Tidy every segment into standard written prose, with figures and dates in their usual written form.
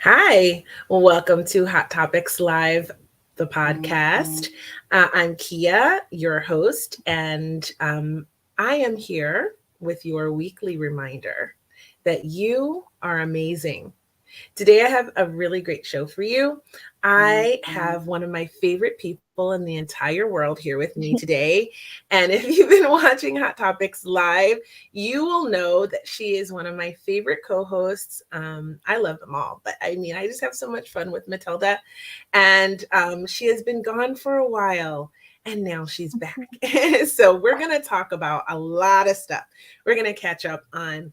Hi, welcome to Hot Topics Live, the podcast. I'm Kia, your host, and I am here with your weekly reminder that you are amazing. Today, I have a really great show for you. I have one of my favorite people in the entire world here with me today. And if you've been watching Hot Topics Live, you will know that she is one of my favorite co hosts. I love them all, but I mean, I just have so much fun with Matilda. And she has been gone for a while. And now she's back. So, we're going to talk about a lot of stuff. We're going to catch up on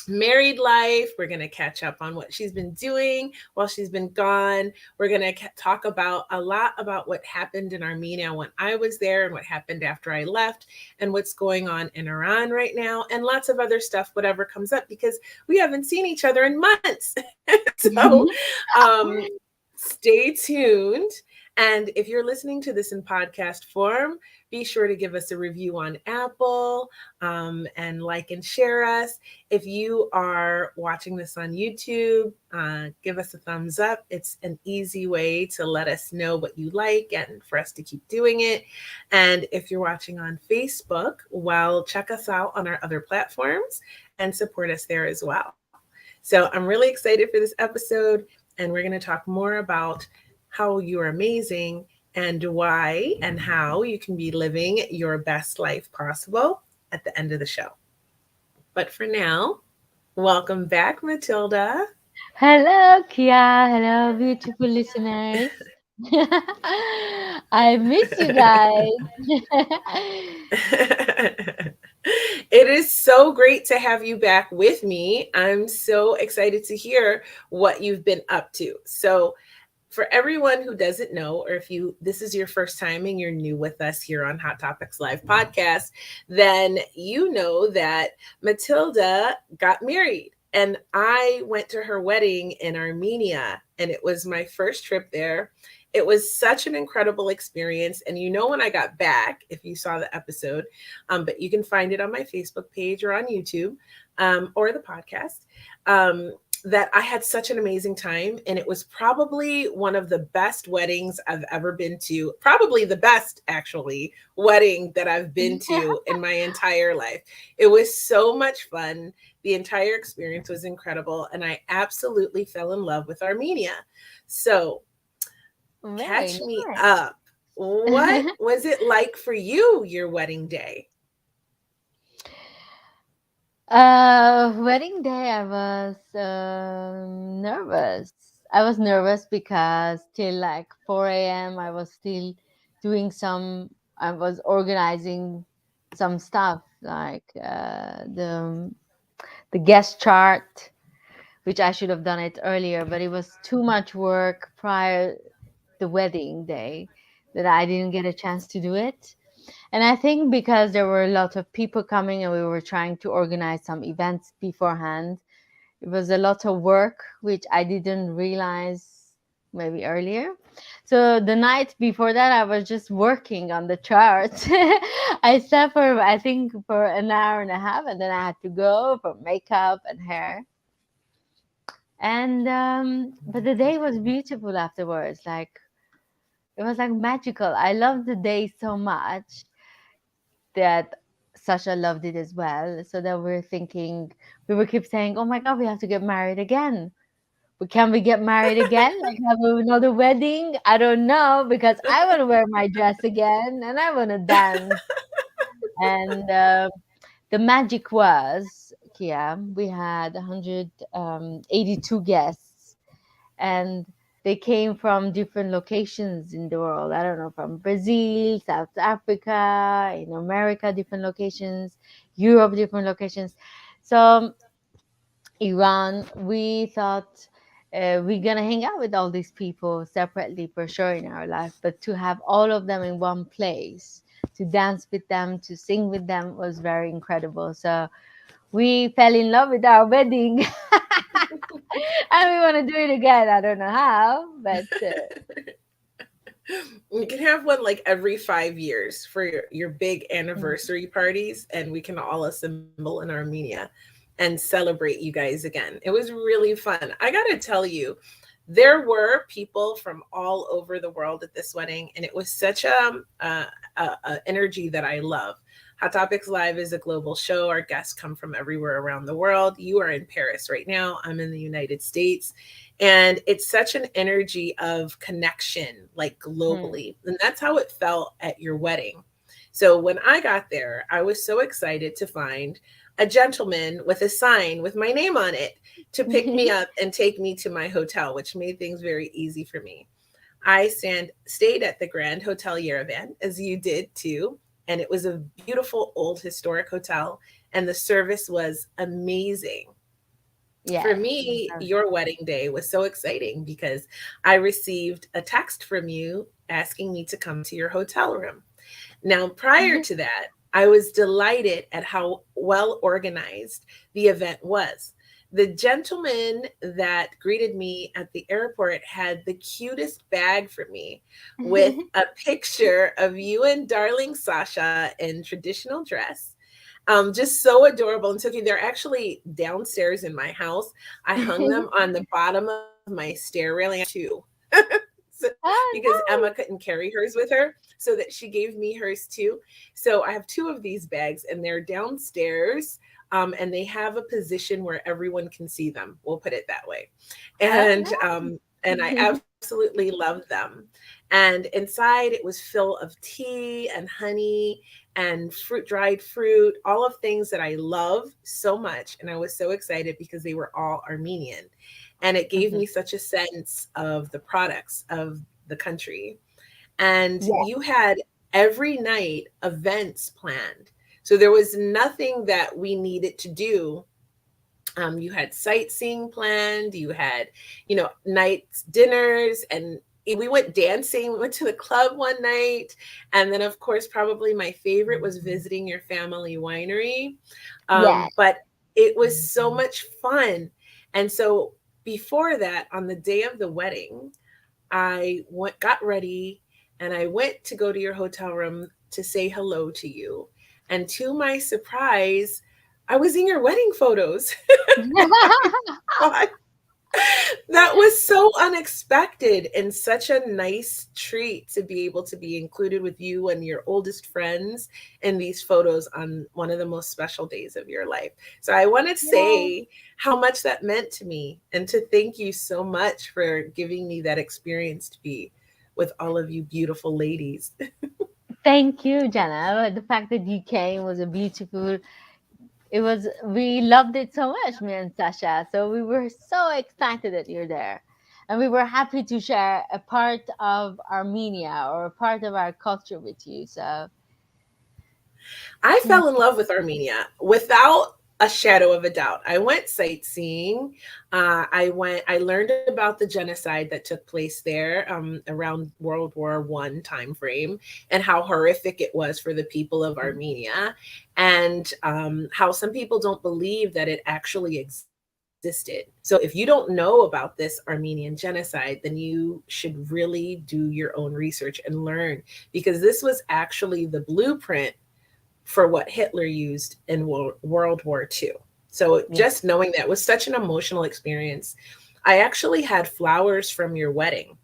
married life. We're going to catch up on what she's been doing while she's been gone. We're going to talk about a lot about what happened in Armenia when I was there and what happened after I left and what's going on in Iran right now and lots of other stuff, whatever comes up, because we haven't seen each other in months. So stay tuned. And if you're listening to this in podcast form, be sure to give us a review on Apple and like and share us. If you are watching this on YouTube, give us a thumbs up. It's an easy way to let us know what you like and for us to keep doing it. And if you're watching on Facebook, well, check us out on our other platforms and support us there as well. So I'm really excited for this episode, and we're going to talk more about how you are amazing and why and how you can be living your best life possible at the end of the show. But for now, welcome back, Matilda. Hello, Kia. Hello, beautiful listeners. I miss you guys. It is so great to have you back with me. I'm so excited to hear what you've been up to. So, for everyone who doesn't know, or if you this is your first time and you're new with us here on Hot Topics Live podcast, then you know that Matilda got married. And I went to her wedding in Armenia, and it was my first trip there. It was such an incredible experience. And you know, when I got back, if you saw the episode, but you can find it on my Facebook page or on YouTube or the podcast. That I had such an amazing time. And it was probably one of the best weddings I've ever been to. Probably the best, actually, wedding that I've been to in my entire life. It was so much fun. The entire experience was incredible. And I absolutely fell in love with Armenia. So, Very catch me nice. up. What was it like for you, your wedding day? Wedding day, I was nervous. I was nervous because till like 4 a.m. I was still doing some, I was organizing some stuff like the guest chart, which I should have done it earlier, but it was too much work prior the wedding day that I didn't get a chance to do it. And I think because there were a lot of people coming and we were trying to organize some events beforehand, it was a lot of work which I didn't realize maybe earlier. So the night before that, I was just working on the charts. I slept for I think for an hour and a half, and then I had to go for makeup and hair. And but the day was beautiful afterwards. Like it was like magical. I loved the day so much that Sasha loved it as well. So that we're thinking, we were keep saying, "Oh my God, we have to get married again. But can we get married again? Like have another wedding? I don't know because I want to wear my dress again and I want to dance." And the magic was, Kia, we had 182 guests, and they came from different locations in the world. I don't know, from Brazil, South Africa, in America, different locations, Europe, different locations. So Iran, we thought we're gonna hang out with all these people separately for sure in our life, but to have all of them in one place, to dance with them, to sing with them was very incredible. So we fell in love with our wedding. And we want to do it again. I don't know how, but We can have one like every 5 years for your big anniversary parties, and we can all assemble in Armenia. and celebrate you guys again. It was really fun. I got to tell you, there were people from all over the world at this wedding, and it was such a energy that I love. Hot Topics Live is a global show. Our guests come from everywhere around the world. You are in Paris right now. I'm in the United States. And it's such an energy of connection, like Hmm. globally. And that's how it felt at your wedding. So when I got there, I was so excited to find a gentleman with a sign with my name on it to pick me up and take me to my hotel, which made things very easy for me. Stayed at the Grand Hotel Yerevan, as you did too, and it was a beautiful old historic hotel, and the service was amazing. For Yes. me, your wedding day was so exciting because I received a text from you asking me to come to your hotel room. Now, prior to that, I was delighted at how well organized the event was. The gentleman that greeted me at the airport had the cutest bag for me with a picture of you and darling Sasha in traditional dress. Just so adorable and so cute. They're actually downstairs in my house. I hung them on the bottom of my stair railing. I have two. So, because Emma Oh, couldn't carry hers with her, so that she gave me hers too. So I have two of these bags, and they're downstairs, and they have a position where everyone can see them. We'll put it that way, no. and I Oh, absolutely love them. And inside, it was full of tea and honey and dried fruit, all of things that I love so much. And I was so excited because they were all Armenian. And it gave no. me such a sense of the products of the country. And Yeah. you had every night events planned. So there was nothing that we needed to do. You had sightseeing planned, you had, nights, dinners, and we went dancing. We went to the club one night. And then, of course, probably my favorite was visiting your family winery. Yes. But it was so much fun. And so, before that, on the day of the wedding, got ready, and I went to go to your hotel room to say hello to you. And to my surprise, I was in your wedding photos. God, that was so unexpected and such a nice treat to be able to be included with you and your oldest friends in these photos on one of the most special days of your life. So I want to Yeah. say how much that meant to me and to thank you so much for giving me that experience to be with all of you beautiful ladies. Thank you, Jana. The fact that you came was a beautiful. It was. We loved it so much, me and Sasha. So we were so excited that you're there, and we were happy to share a part of Armenia or a part of our culture with you. So I thank fell in love with Armenia without a shadow of a doubt. I went sightseeing. I learned about the genocide that took place there around World War I time frame, and how horrific it was for the people of you. Armenia, and how some people don't believe that it actually existed. So if you don't know about this Armenian genocide, then you should really do your own research and learn, because this was actually the blueprint for what Hitler used in World War II. So Yeah. just knowing that was such an emotional experience. I actually had flowers from your wedding.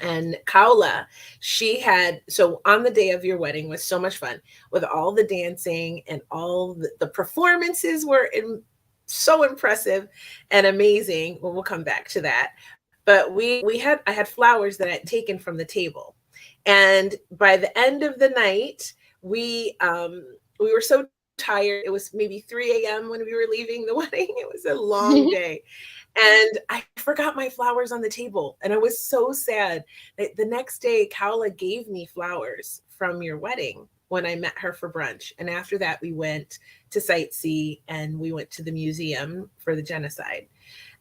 And Kaula, she had, so on the day of your wedding was so much fun with all the dancing, and all the performances were so impressive and amazing. Well, we'll come back to that. But I had flowers that I had taken from the table. And by the end of the night, we were so tired. It was maybe 3 a.m. when we were leaving the wedding. It was a long day. And I forgot my flowers on the table. And I was so sad that the next day, Kaula gave me flowers from your wedding when I met her for brunch. And after that, we went to sightsee, and we went to the museum for the genocide.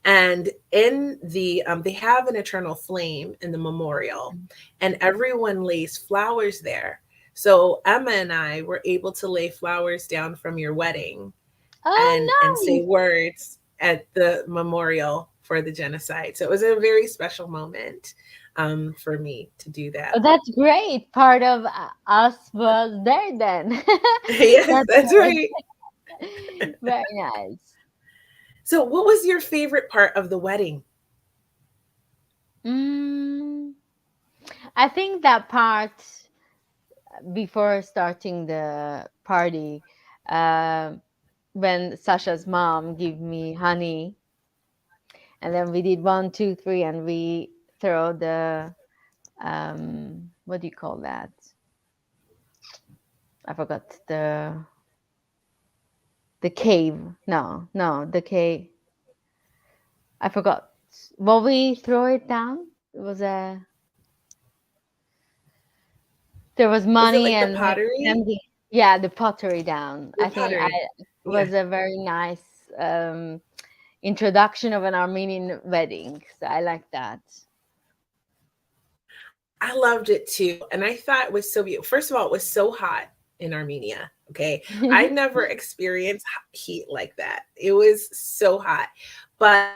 And in they have an eternal flame in the memorial, and everyone lays flowers there. So Emma and I were able to lay flowers down from your wedding and Oh, say nice. words at the memorial for the genocide. So it was a very special moment for me to do Oh, that. that's great. Part of us was there then. Yes, That's that's great. right. Very nice. So, what was your favorite part of the wedding? Mm, I think that part before starting the party, uh, when Sasha's mom gave me honey, and then we did one, two, three, and we throw the what do you call that? I forgot the cave. No, no, the cave. I forgot. Well, we throw it down. It was a there was Was it money like the and pottery? candy. Yeah, the pottery down. The I think I pottery. was Yeah. a very nice introduction of an Armenian wedding. So I like that. I loved it too. And I thought it was so beautiful. First of all, it was so hot in Armenia. Okay. I never experienced heat like that. It was so hot. But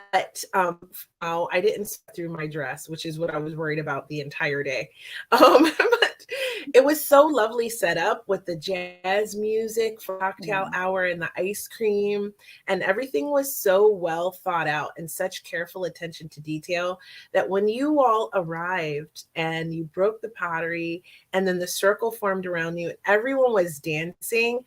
I didn't sweat through my dress, which is what I was worried about the entire day. But it was so lovely set up with the jazz music for cocktail Yeah. hour and the ice cream. And everything was so well thought out and such careful attention to detail that when you all arrived and you broke the pottery and then the circle formed around you and everyone was dancing,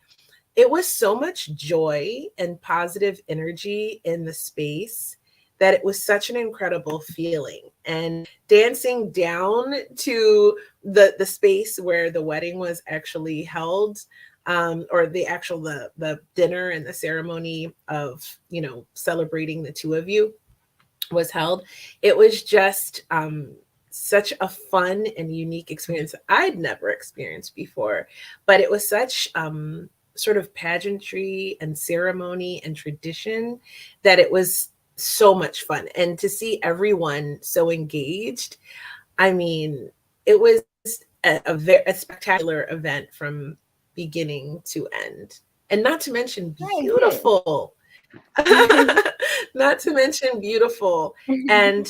it was so much joy and positive energy in the space that it was such an incredible feeling. And dancing down to the space where the wedding was actually held, or the actual the dinner and the ceremony of celebrating the two of you was held, it was just such a fun and unique experience I'd never experienced before. But it was such sort of pageantry and ceremony and tradition that it was so much fun. And to see everyone so engaged, I mean, it was a spectacular event from beginning to end. And not to mention Very good. beautiful. Not to mention beautiful. And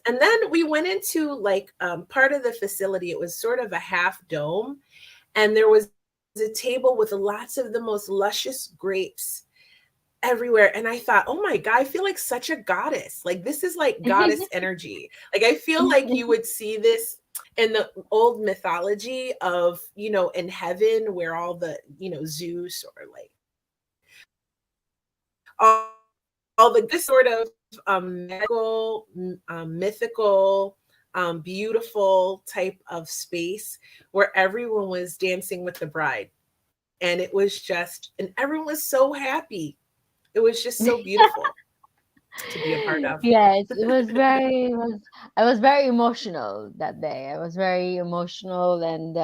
then we went into like part of the facility. It was sort of a half dome, and there was a table with lots of the most luscious grapes everywhere. And I thought, oh my God, I feel like such a goddess. Like this is like goddess energy. Like I feel like you would see this in the old mythology of, in heaven where all the, Zeus or like all the good sort of magical, mythical, beautiful type of space where everyone was dancing with the bride. And it was just, and everyone was so happy. It was just so beautiful to be a part of. Yes, I was very emotional that day. I was very emotional and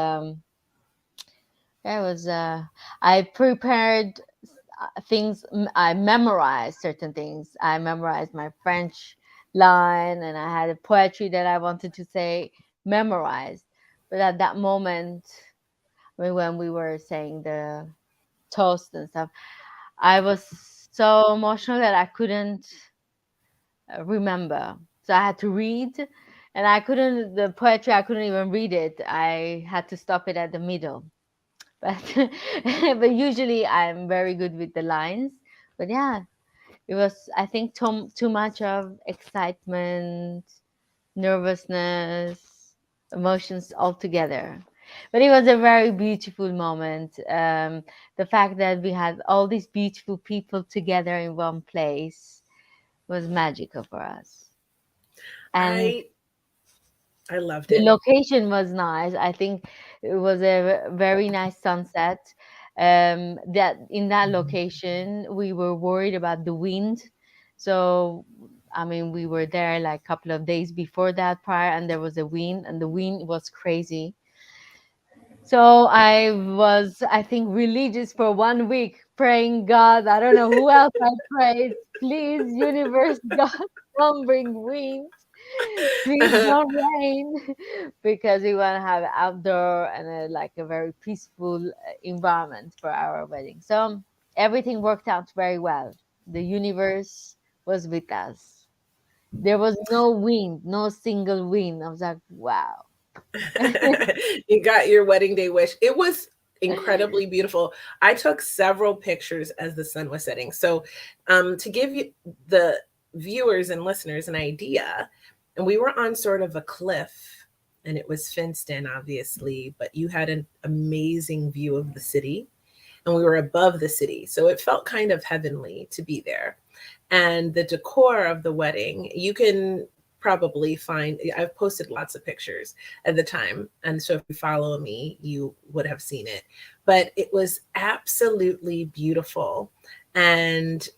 I was I prepared things. I memorized certain things. I memorized my French line and I had a poetry that I wanted to say memorized. But at that moment, I mean, when we were saying the toast and stuff, I was so emotional that I couldn't remember. So I had to read, and I couldn't, the poetry, I couldn't even read it. I had to stop it at the middle. But, but usually I'm very good with the lines. But yeah, it was, I think, too much of excitement, nervousness, emotions all together. But it was a very beautiful moment. The fact that we had all these beautiful people together in one place was magical for us. And I I loved the it. location was nice. I think it was a very nice sunset. That in that location, we were worried about the wind. So, I mean, we were there like a couple of days before that prior, and there was a wind, and the wind was crazy. So I was, I think, religious for 1 week, praying God. I don't know who else I prayed. Please, universe, God, don't bring wind. Please don't rain, because we want to have outdoor and like a very peaceful environment for our wedding. So everything worked out very well. The universe was with us. There was no wind, no single wind. I was like, wow. You got your wedding day wish. incredibly beautiful. I took several pictures as the sun was setting. So to give you the viewers and listeners an idea, and we were on sort of a cliff, and it was fenced in, obviously, but you had an amazing view of the city, and we were above the city. So it felt kind of heavenly to be there. And the decor of the wedding, you can probably find, I've posted lots of pictures at the time. And so if you follow me, you would have seen it. But it was absolutely beautiful. And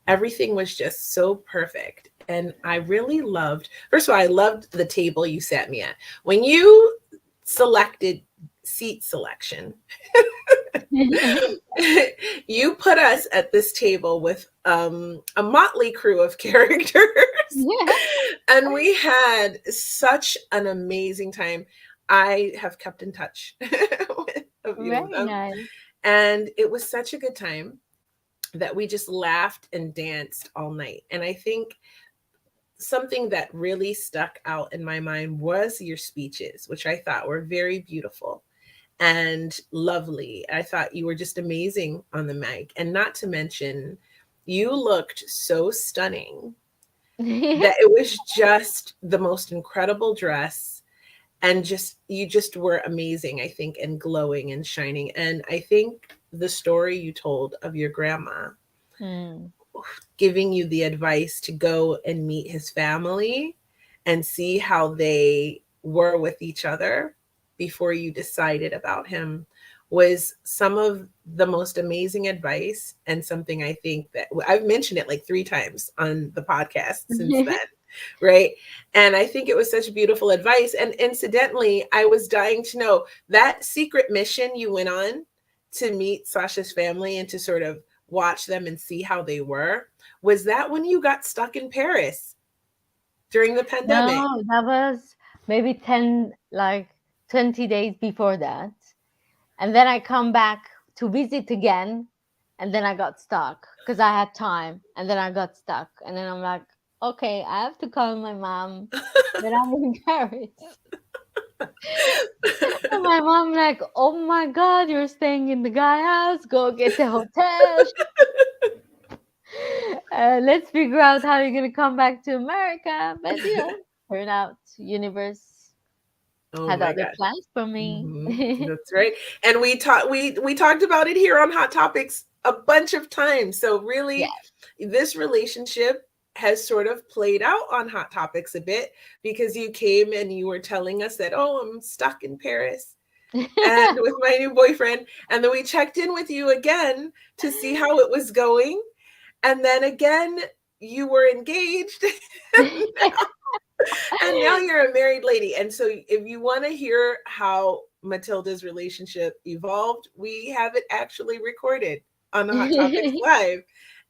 everything was just so perfect. And I really loved, first of all, I loved the table you sat me at. When you selected seat selection, you put us at this table with a motley crew of characters. Yeah. And we had such an amazing time. I have kept in touch with a few of Very them. nice. And it was such a good time that we just laughed and danced all night. And I think something that really stuck out in my mind was your speeches, which I thought were very beautiful and lovely. I thought you were just amazing on the mic. And not to mention, you looked so stunning that it was just the most incredible dress. And just, you just were amazing, I think, and glowing and shining. And I think the story you told of your grandma giving you the advice to go and meet his family and see how they were with each other before you decided about him was some of the most amazing advice, and something I think that I've mentioned it like 3 times on the podcast since then. Right. And I think it was such beautiful advice. And incidentally, I was dying to know that secret mission you went on to meet Sasha's family and to sort of watch them and see how they were. Was that when you got stuck in Paris during the pandemic? No, that was maybe 10, like 20 days before that. And then I come back to visit again. And then I got stuck because I had time. And then I got stuck. And then I'm like, okay, I have to call my mom that I'm in Paris. And my mom like, oh my God, you're staying in the guy house. Go get the hotel. Let's figure out how you're gonna come back to America. But turn out universe Oh had my other God. plans for me. That's right. And we talked about it here on Hot Topics a bunch of times. So really, this relationship has sort of played out on Hot Topics a bit, because you came and you were telling us that, oh, I'm stuck in Paris and with my new boyfriend. And then we checked in with you again to see how it was going. And then again, you were engaged. And now you're a married lady. And so if you want to hear how Matilda's relationship evolved, we have it actually recorded on the Hot Topics Live.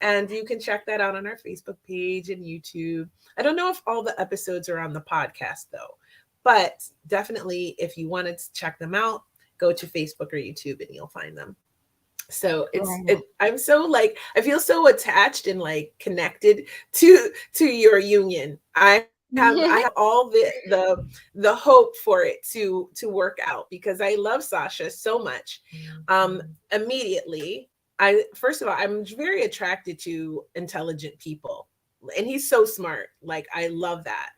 And you can check that out on our Facebook page and YouTube. I don't know if all the episodes are on the podcast, though. But definitely, if you wanted to check them out, go to Facebook or YouTube and you'll find them. So I'm so like, I feel so attached and like connected to your union. I have all the hope for it to work out, because I love Sasha so much. Immediately, first of all, I'm very attracted to intelligent people, and he's so smart. Like, I love that.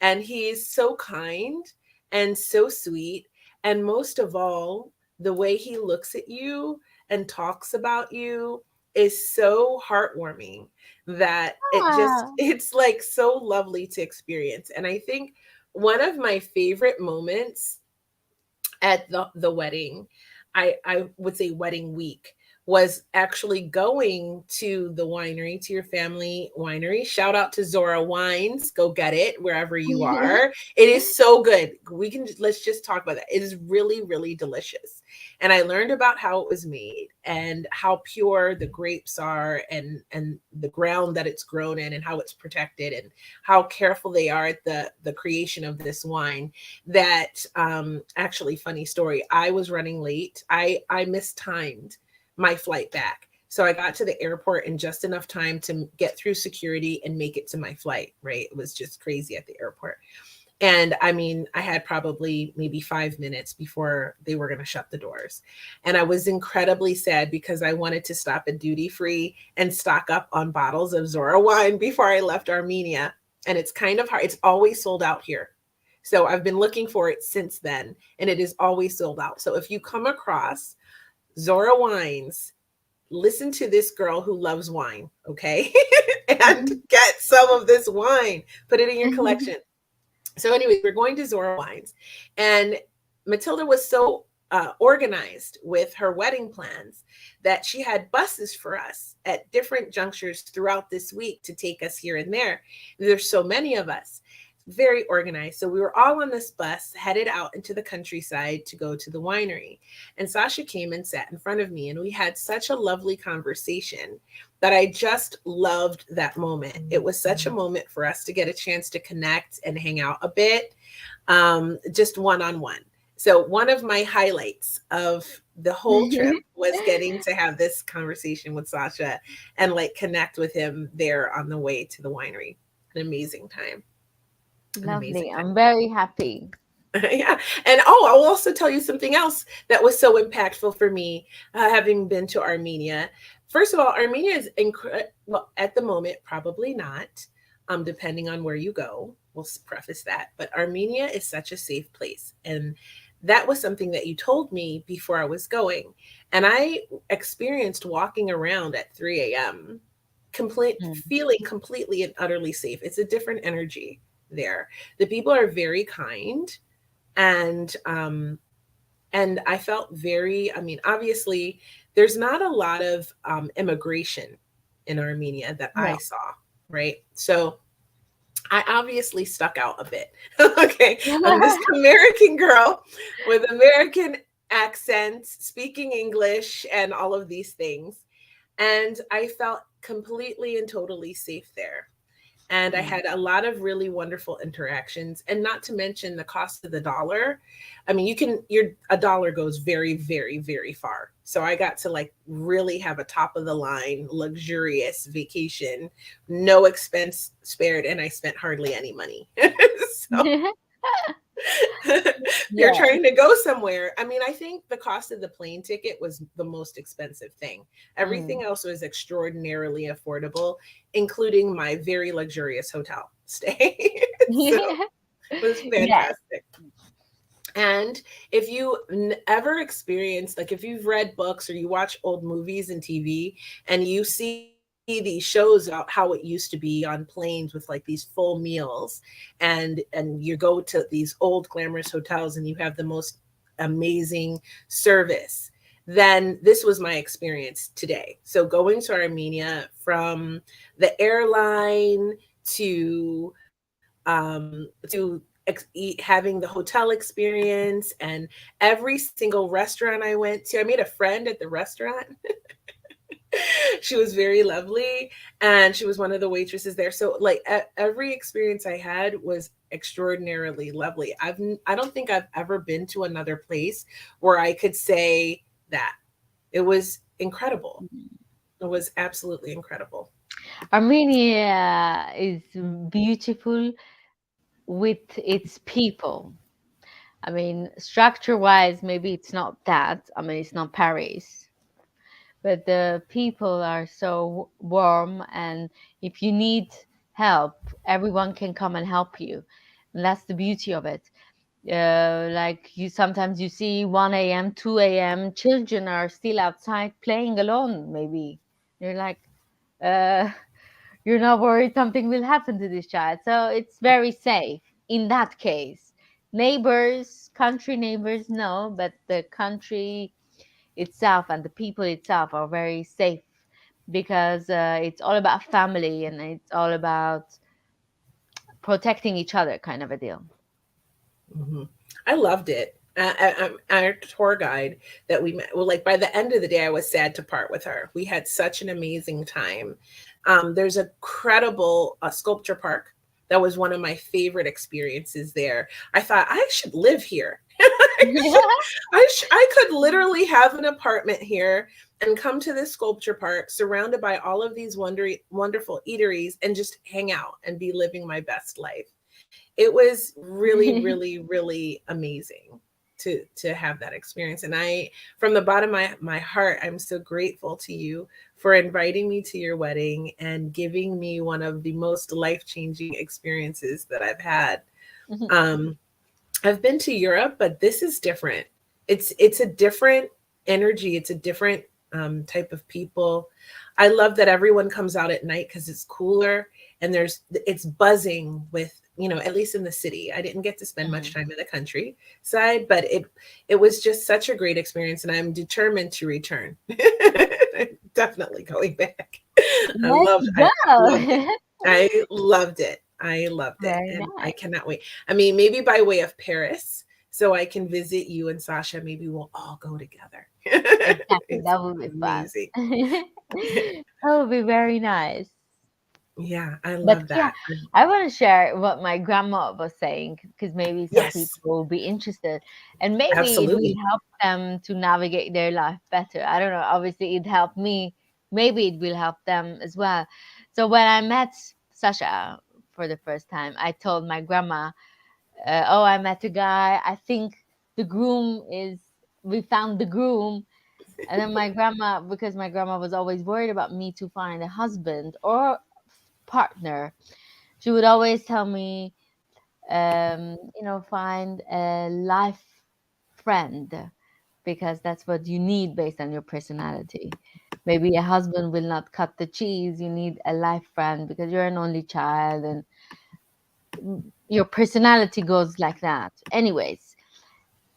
And he's so kind and so sweet. And most of all, the way he looks at you and talks about you is so heartwarming that it's like so lovely to experience. And I think one of my favorite moments at the wedding, I would say wedding week, was actually going to the winery, to your family winery. Shout out to Zora Wines. Go get it wherever you are. It is so good. Let's just talk about that. It is really, really delicious. And I learned about how it was made and how pure the grapes are, and the ground that it's grown in, and how it's protected, and how careful they are at the creation of this wine. That actually, funny story, I was running late. I mistimed my flight back. So I got to the airport in just enough time to get through security and make it to my flight, right? It was just crazy at the airport. And I mean, I had probably maybe 5 minutes before they were going to shut the doors. And I was incredibly sad because I wanted to stop at duty free and stock up on bottles of Zora wine before I left Armenia. And it's kind of hard. It's always sold out here. So I've been looking for it since then, and it is always sold out. So if you come across Zora wines, listen to this girl who loves wine, okay? And get some of this wine, put it in your collection. So anyways, we're going to Zora Wines, and Matilda was so organized with her wedding plans that she had buses for us at different junctures throughout this week to take us here and there. There's so many of us, very organized. So we were all on this bus headed out into the countryside to go to the winery. And Sasha came and sat in front of me, and we had such a lovely conversation that I just loved that moment. It was such a moment for us to get a chance to connect and hang out a bit, just one-on-one. So one of my highlights of the whole trip was getting to have this conversation with Sasha and like connect with him there on the way to the winery. An amazing time. An amazing Lovely. time. I'm very happy. Yeah. And oh, I'll also tell you something else that was so impactful for me, having been to Armenia. First of all, Armenia is well, at the moment, probably not, depending on where you go. We'll preface that. But Armenia is such a safe place. And that was something that you told me before I was going. And I experienced walking around at 3 a.m., feeling completely and utterly safe. It's a different energy there. The people are very kind, and I felt very, I mean, obviously there's not a lot of immigration in Armenia that I No. saw, right? So I obviously stuck out a bit. Okay, I'm this American girl with American accents, speaking English and all of these things, and I felt completely and totally safe there. And I had a lot of really wonderful interactions, and not to mention the cost of the dollar. I mean, a dollar goes very, very, very far. So I got to like really have a top of the line, luxurious vacation, no expense spared, and I spent hardly any money. So you're Yeah. trying to go somewhere. I mean, I think the cost of the plane ticket was the most expensive thing. Everything Mm. else was extraordinarily affordable, including my very luxurious hotel stay. So it was Yes. fantastic. And if you ever experience, like if you've read books or you watch old movies and TV and you see these shows about how it used to be on planes with like these full meals, and you go to these old glamorous hotels and you have the most amazing service, then this was my experience today. So going to Armenia, from the airline having the hotel experience, and every single restaurant I went to. I made a friend at the restaurant. She was very lovely, and she was one of the waitresses there. So like every experience I had was extraordinarily lovely. I don't think I've ever been to another place where I could say that. It was incredible. It was absolutely incredible. Armenia is beautiful with its people. I mean, structure-wise, maybe it's not that. I mean, it's not Paris, but the people are so warm, and if you need help, everyone can come and help you. And that's the beauty of it. Like you sometimes you see 1 a.m., 2 a.m., children are still outside playing alone, maybe. You're like, uh, you're not worried something will happen to this child. So it's very safe in that case. Neighbors, country neighbors, no, but the country itself and the people itself are very safe because it's all about family and it's all about protecting each other, kind of a deal. hmm I loved it. Our tour guide that we met, well, like by the end of the day, I was sad to part with her. We had such an amazing time. There's a credible sculpture park. That was one of my favorite experiences there. I thought I should live here. I could literally have an apartment here and come to this sculpture park surrounded by all of these wonderful eateries and just hang out and be living my best life. It was really, really, really amazing to have that experience. And I, from the bottom of my heart, I'm so grateful to you for inviting me to your wedding and giving me one of the most life-changing experiences that I've had. Um, I've been to Europe, but this is different. It's a different energy. It's a different type of people. I love that everyone comes out at night because it's cooler and it's buzzing with, you know, at least in the city. I didn't get to spend much time in the countryside, but it was just such a great experience, and I'm determined to return. Definitely going back. Let's I loved it. go. I loved it. I loved it. Very And I nice. cannot wait. I mean, maybe by way of Paris, so I can visit you and Sasha. Maybe we'll all go together. Exactly. It's That would be fun. amazing. That would be very nice. Yeah, I But love yeah, that. I want to share what my grandma was saying because maybe some people Yes, will be interested and maybe it will absolutely. help them to navigate their life better. I don't know. Obviously, it helped me. Maybe it will help them as well. So when I met Sasha for the first time, I told my grandma, "Oh, I met a guy. I think the groom is. We found the groom." And then my grandma, because my grandma was always worried about me to find a husband or partner, she would always tell me, find a life friend because that's what you need based on your personality. Maybe a husband will not cut the cheese. You need a life friend because you're an only child and your personality goes like that. Anyways,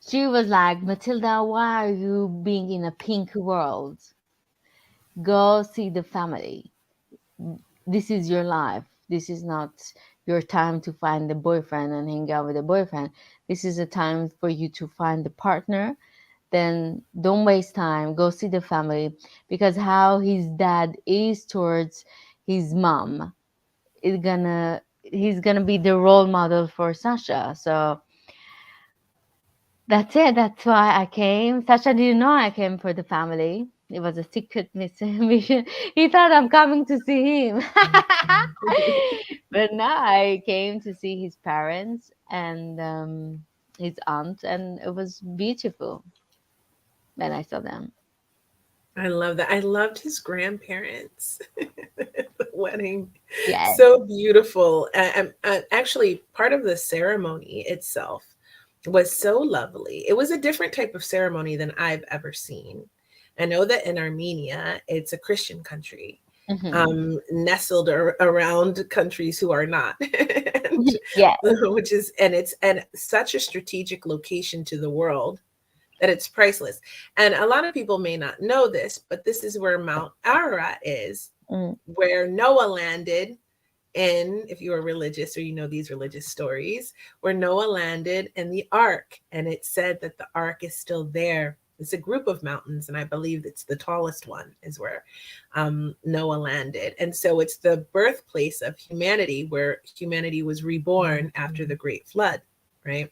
she was like, Matilda, why are you being in a pink world? Go see the family. This is your life. This is not your time to find a boyfriend and hang out with a boyfriend. This is a time for you to find a partner. Then don't waste time. Go see the family because how his dad is towards his mom is gonna he's gonna be the role model for Sasha. So that's it. That's why I came. Sasha didn't know I came for the family. It was a secret mission. He thought I'm coming to see him. But now I came to see his parents and his aunt, and it was beautiful when I saw them. I love that. I loved his grandparents. The wedding, Yes. so beautiful. Actually, part of the ceremony itself was so lovely. It was a different type of ceremony than I've ever seen. I know that in Armenia, it's a Christian country, Hmm. nestled around countries who are not, and Yes. which is and such a strategic location to the world that it's priceless. And a lot of people may not know this, but this is where Mount Ararat is, Mm. where Noah landed in, if you are religious or you know these religious stories, where Noah landed in the ark. And it said that the ark is still there. It's a group of mountains, and I believe it's the tallest one is where Noah landed. And so it's the birthplace of humanity, where humanity was reborn after the great flood, right?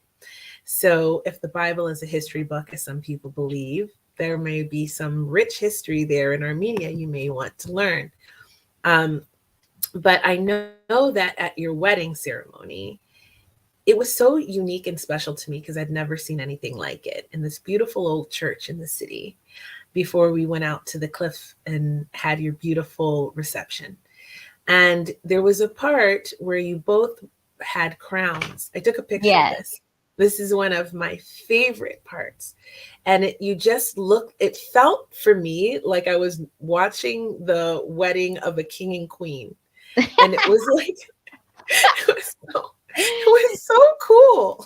So if the Bible is a history book, as some people believe, there may be some rich history there in Armenia you may want to learn. Um, but I know that at your wedding ceremony, it was so unique and special to me because I'd never seen anything like it in this beautiful old church in the city before we went out to the cliff and had your beautiful reception. And there was a part where you both had crowns. I took a picture of Yes. this. This is one of my favorite parts. And you just look, it felt for me like I was watching the wedding of a king and queen. And it was like, it was so cool.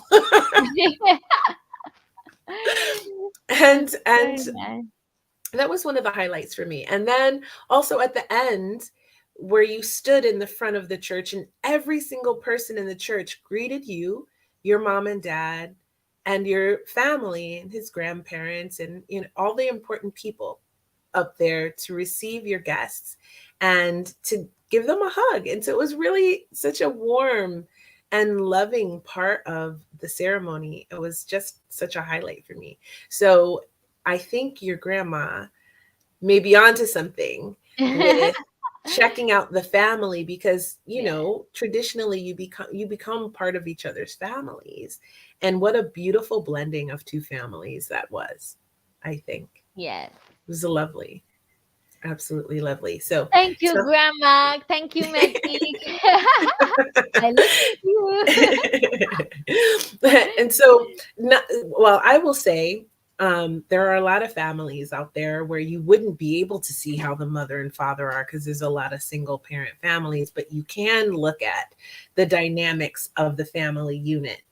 And Very nice. that was one of the highlights for me. And then also at the end, where you stood in the front of the church, and every single person in the church greeted you, your mom and dad, and your family, and his grandparents, and all the important people up there to receive your guests and to give them a hug. And so it was really such a warm and loving part of the ceremony. It was just such a highlight for me. So I think your grandma may be onto something with checking out the family, because Yeah. traditionally you become part of each other's families. And what a beautiful blending of two families that was. I think Yes. it was lovely, absolutely lovely. So Thank you, so Grandma. Thank you, Matic. I listen to you. and so well, I will say, there are a lot of families out there where you wouldn't be able to see how the mother and father are, because there's a lot of single parent families, but you can look at the dynamics of the family unit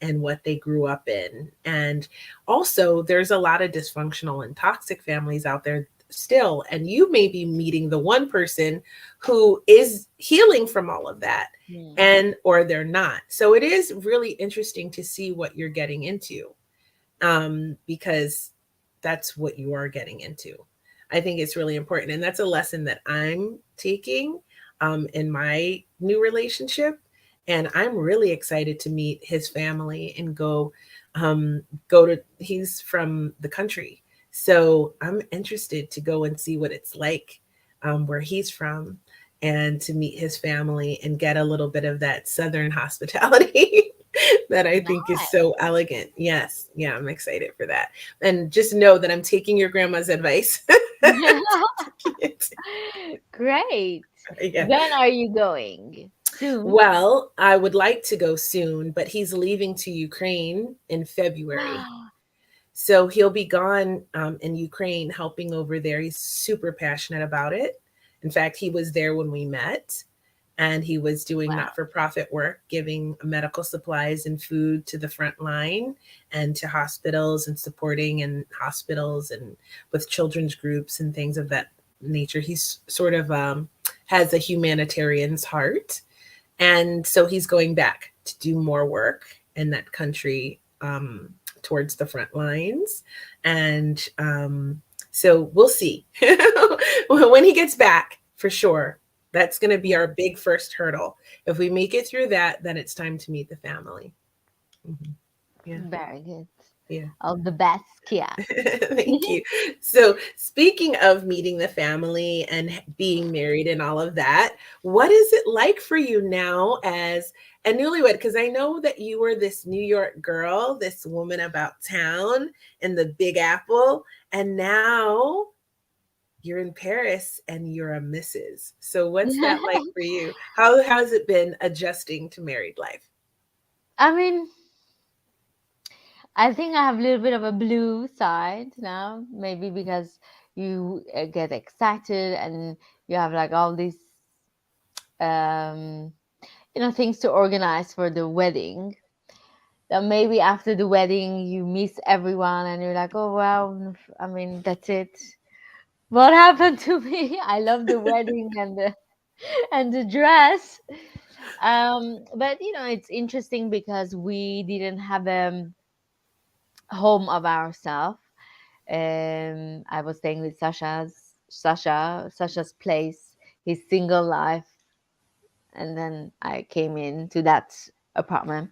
and what they grew up in. And also, there's a lot of dysfunctional and toxic families out there still. And you may be meeting the one person who is healing from all of that, Hmm. and or they're not. So it is really interesting to see what you're getting into, because that's what you are getting into. I think it's really important. And that's a lesson that I'm taking, in my new relationship. And I'm really excited to meet his family and go to, he's from the country. So I'm interested to go and see what it's like, where he's from, and to meet his family and get a little bit of that Southern hospitality that I think is so elegant. Yes. Yeah, I'm excited for that. And just know that I'm taking your grandma's advice. Great. Yeah. When are you going? Soon? Well, I would like to go soon, but he's leaving to Ukraine in February. So he'll be gone, in Ukraine, helping over there. He's super passionate about it. In fact, he was there when we met, and he was doing Wow. not for profit work, giving medical supplies and food to the front line and to hospitals, and supporting in hospitals and with children's groups and things of that nature. He's sort of, has a humanitarian's heart. And so he's going back to do more work in that country, towards the front lines. And so we'll see when he gets back, for sure. That's going to be our big first hurdle. If we make it through that, then it's time to meet the family. Mhm. Yeah. Very good. Yeah. All the best, Kia. Thank you. So, speaking of meeting the family and being married and all of that, what is it like for you now as a newlywed? Because I know that you were this New York girl, this woman about town in the Big Apple, and now you're in Paris and you're a Mrs. So, what's that like for you? How has it been adjusting to married life? I mean, I think I have a little bit of a blue side now, maybe because you get excited and you have like all these um things to organize for the wedding. That maybe after the wedding you miss everyone and you're like, oh well, I mean that's it. What happened to me? I love the wedding and the dress. But it's interesting because we didn't have a home of ourselves. I was staying with Sasha's place, his single life, and then I came into that apartment.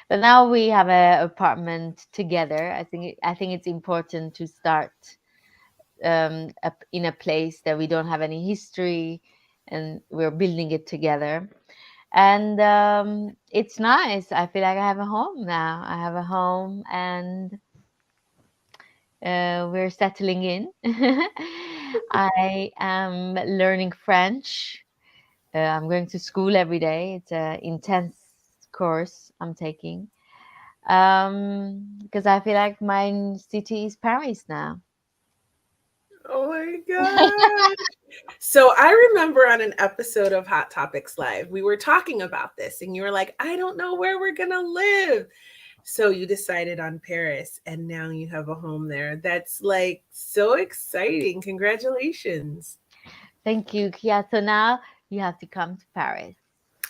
But now we have a apartment together. I think it's important to start in a place that we don't have any history, and we're building it together. And it's nice. I feel like I have a home now. I have a home, and we're settling in. I am learning French. I'm going to school every day. It's an intense course I'm taking because I feel like my city is Paris now. Oh my God. So I remember on an episode of Hot Topics Live, we were talking about this, and you were like, I don't know where we're going to live. So you decided on Paris, and now you have a home there. That's like so exciting. Congratulations. Thank you, Kia. So now you have to come to Paris.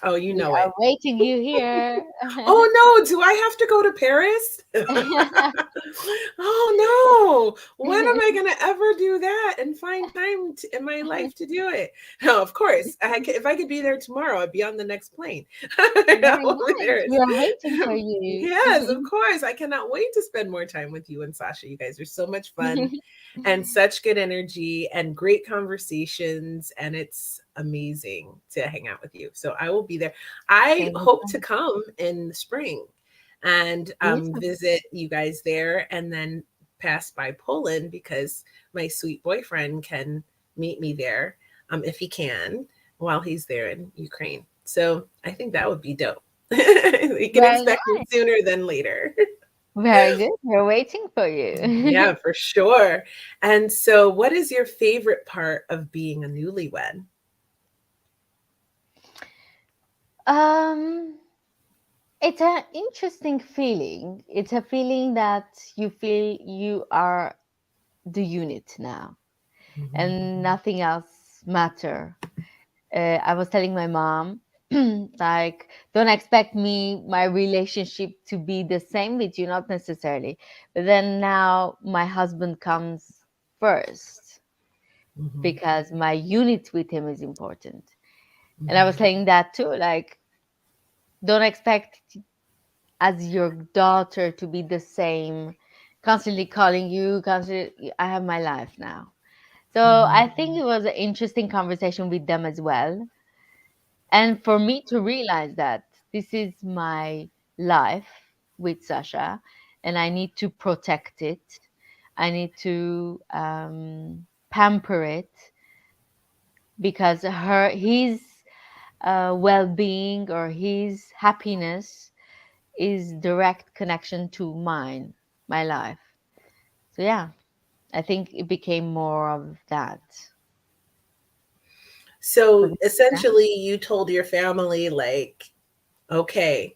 Oh, you We know are it. waiting you here. Oh no, do I have to go to Paris? Oh no, when am I going to ever do that and find time in my life to do it? No, of course. If I could be there tomorrow, I'd be on the next plane. Very nice. There We is. are waiting for you. Yes, of course. I cannot wait to spend more time with you and Sasha. You guys are so much fun and such good energy and great conversations. And it's amazing to hang out with you. So I will be there. I Thank you hope so to much. come in the spring and Beautiful. visit you guys there, and then pass by Poland because my sweet boyfriend can meet me there if he can while he's there in Ukraine. So I think that would be dope. You can Very expect me nice. sooner than later. Very good. We're waiting for you. Yeah, for sure. And so, what is your favorite part of being a newlywed? um, it's an interesting feeling. It's a feeling that you feel you are the unit now, Mhm. and nothing else matter. I was telling my mom, like, don't expect me, my relationship to be the same with you, not necessarily. But then now my husband comes first Mhm. because my unit with him is important. And I was Mhm. saying that too, like, don't expect as your daughter to be the same, constantly calling you, constantly, I have my life now. So Mhm. I think it was an interesting conversation with them as well. And for me to realize that this is my life with Sasha, and I need to protect it, I need to pamper it because his well-being or his happiness is direct connection to my life. So yeah, I think it became more of that. So Does it make sense? essentially, you told your family, like, okay,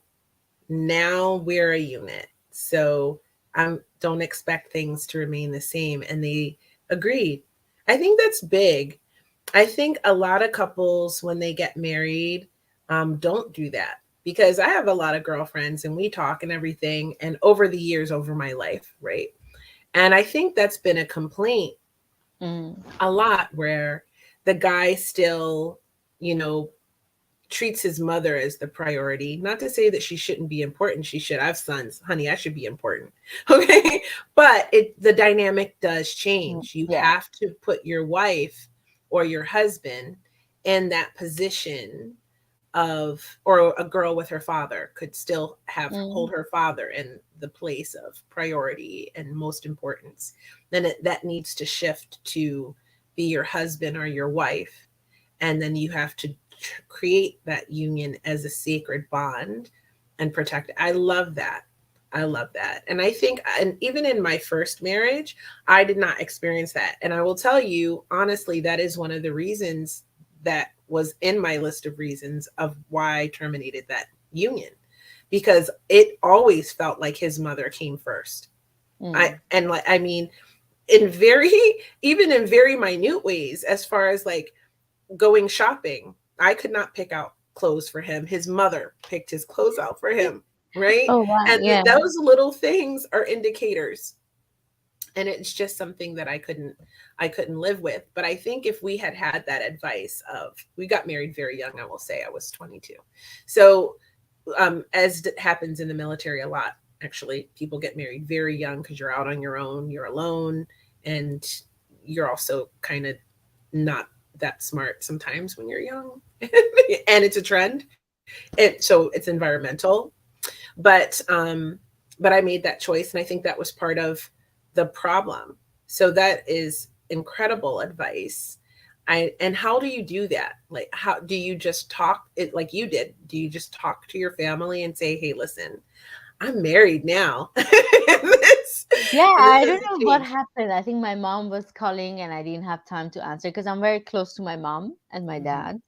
now we're a unit. So I don't expect things to remain the same. And they agreed. I think that's big. I think a lot of couples, when they get married, don't do that, because I have a lot of girlfriends and we talk and everything. And over the years, over my life, right? And I think that's been a complaint Mm, a lot, where the guy still, you know, treats his mother as the priority. Not to say that she shouldn't be important. She should. I have sons. Honey, I should be important. Okay. But the dynamic does change. You yeah. have to put your wife or your husband in that position of, or a girl with her father could still have Mm, hold her father in the place of priority and most importance. Then that needs to shift to be your husband or your wife, and then you have to create that union as a sacred bond and protect it. I love that. I love that. And I think, and even in my first marriage, I did not experience that. And I will tell you honestly, that is one of the reasons that was in my list of reasons of why I terminated that union, because it always felt like his mother came first. mm, I mean, in very, even in very minute ways, as far as like going shopping. I could not pick out clothes for him. His mother picked his clothes out for him, right? oh wow, And yeah. those little things are indicators. And it's just something that I couldn't live with. But I think if we had had that advice of, we got married very young, I will say I was 22. So as happens in the military a lot, actually, people get married very young because you're out on your own, you're alone, and you're also kind of not that smart sometimes when you're young. And it's a trend. So it's environmental. But I made that choice, and I think that was part of the problem. So that is incredible advice. And how do you do that? Like, how do you just talk it like you did? Do you just talk to your family and say, "Hey, listen, I'm married now. this Yeah, this I is don't a know what change." happened. I think my mom was calling and I didn't have time to answer because I'm very close to my mom and my Mhm, dad.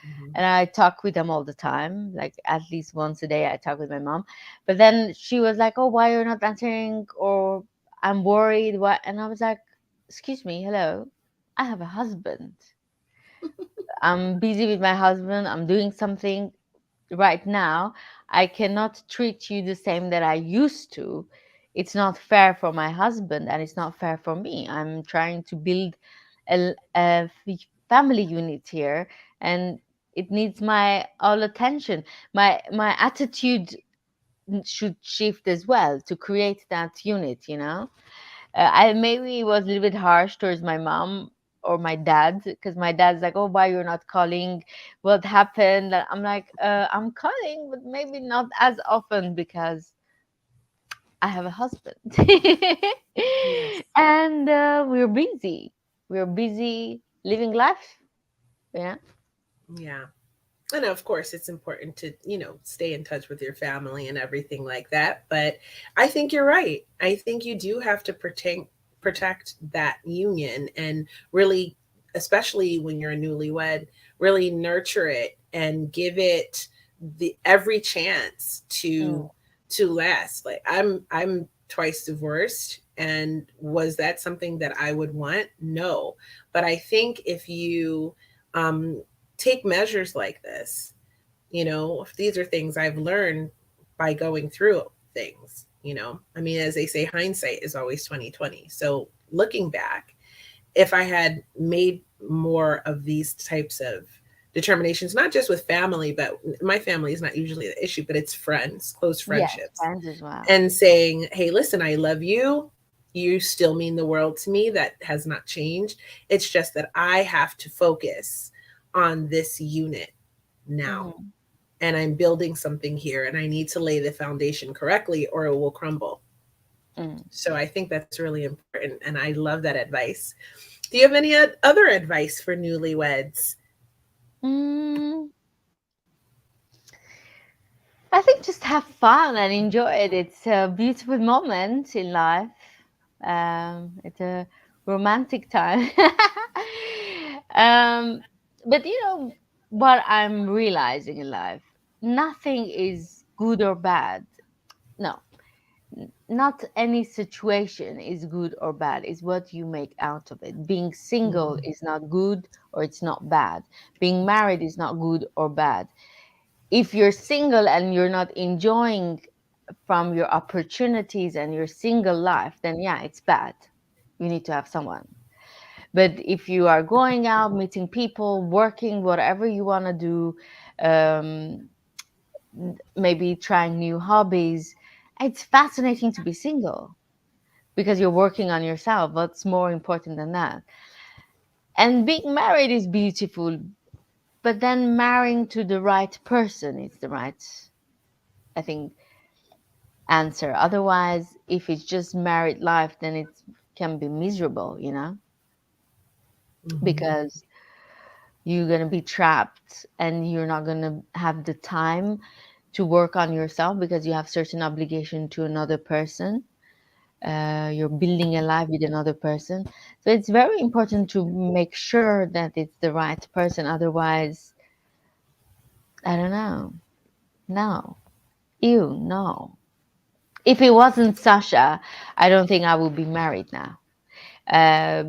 mhm, And I talk with them all the time. Like at least once a day I talk with my mom. But then she was like, "Oh, why you're not answering?" Or "I'm worried." What? And I was like, "Excuse me, hello. I have a husband. I'm busy with my husband. I'm doing something right now. I cannot treat you the same that I used to. It's not fair for my husband and it's not fair for me. I'm trying to build a family unit here and it needs my all attention. My attitude should shift as well to create that unit, you know? I maybe was a little bit harsh towards my mom or my dad, because my dad's like, oh, why you're not calling, what happened? And I'm like, I'm calling, but maybe not as often because I have a husband. Yes. And we're busy living life, yeah. Yeah. And of course, it's important to, stay in touch with your family and everything like that. But I think you're right. I think you do have to protect that union and really, especially when you're a newlywed, really nurture it and give it the every chance Mm, to last. Like I'm twice divorced, and was that something that I would want? No. But I think if you um take measures like this, these are things I've learned by going through things. I mean, as they say, hindsight is always 2020. So looking back, if I had made more of these types of determinations, not just with family, but my family is not usually the issue, but it's friends, close yes, friendships, friends as well. and saying, hey, listen, I love you. You still mean the world to me. That has not changed. It's just that I have to focus on this unit now, Hmm. and I'm building something here, and I need to lay the foundation correctly or it will crumble. Mm. So I think that's really important. And I love that advice. Do you have any other advice for newlyweds? Mm, I think just have fun and enjoy it. It's a beautiful moment in life. It's a romantic time. um, but what I'm realizing in life, nothing is good or bad. No, not any situation is good or bad. It's what you make out of it. Being single Mhm. is not good or it's not bad. Being married is not good or bad. If you're single and you're not enjoying from your opportunities and your single life, then yeah, it's bad. You need to have someone. But if you are going out, meeting people, working, whatever you want to do, um, maybe trying new hobbies, it's fascinating to be single because you're working on yourself. What's more important than that? And being married is beautiful, but then marrying to the right person is the right, I think, answer. Otherwise, if it's just married life, then it can be miserable, Mhm. because you're going to be trapped and you're not going to have the time to work on yourself because you have certain obligation to another person. You're building a life with another person. So it's very important to make sure that it's the right person. Otherwise, I don't know. No. Ew, no. If it wasn't Sasha, I don't think I would be married now.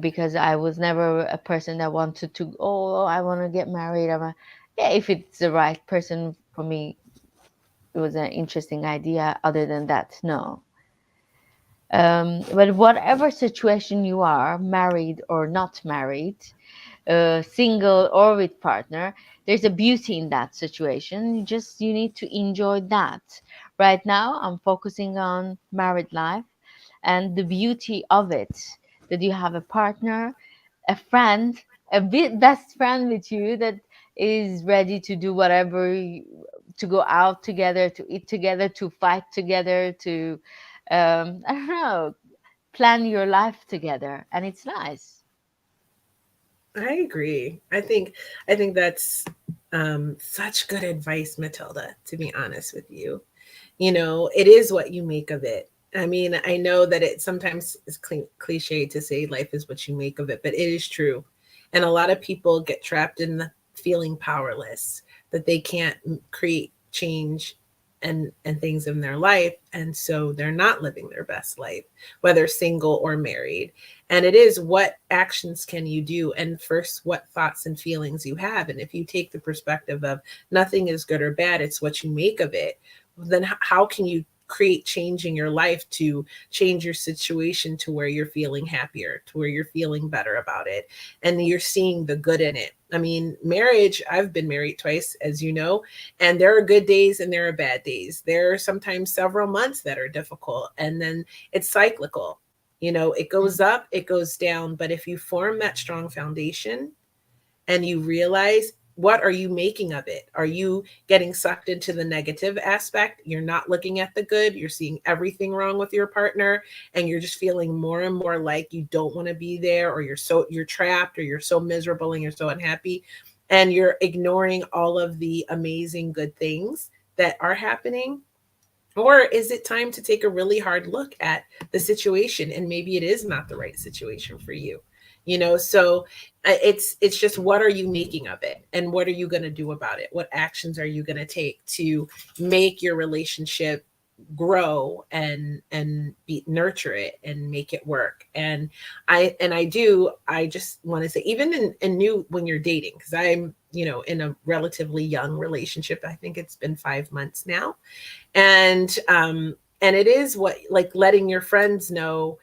Because I was never a person that wanted to, oh, I want to get married. Yeah, if it's the right person for me, it was an interesting idea. Other than that, no. But whatever situation you are, married or not married, single or with partner, there's a beauty in that situation. You need to enjoy that. Right now, I'm focusing on married life and the beauty of it, that you have a partner, a friend, best friend with you that is ready to do whatever, to go out together, to eat together, to fight together, to I don't know, plan your life together, and it's nice. I agree. I think that's such good advice, Matilda, to be honest with you. It is what you make of it. I mean, I know that it sometimes is cliche to say life is what you make of it, but it is true. And a lot of people get trapped in the feeling powerless, that they can't create change and things in their life, and so they're not living their best life, whether single or married. And it is, what actions can you do, and first, what thoughts and feelings you have. And if you take the perspective of nothing is good or bad, it's what you make of it, then how can you create change in your life to change your situation to where you're feeling happier, to where you're feeling better about it, and you're seeing the good in it? I mean, marriage, I've been married twice, as you know, and there are good days and there are bad days. There are sometimes several months that are difficult, and then it's cyclical. It goes up, it goes down. But if you form that strong foundation and you realize, what are you making of it? Are you getting sucked into the negative aspect? You're not looking at the good. You're seeing everything wrong with your partner, and you're just feeling more and more like you don't want to be there, or you're trapped, or you're so miserable and you're so unhappy, and you're ignoring all of the amazing good things that are happening. Or is it time to take a really hard look at the situation, and maybe it is not the right situation for you? So it's just, what are you making of it, and what are you going to do about it? What actions are you going to take to make your relationship grow and nurture it and make it work? And I just want to say, even in new, when you're dating, because I'm in a relatively young relationship. I think it's been 5 months now. And it is, what, like, letting your friends know.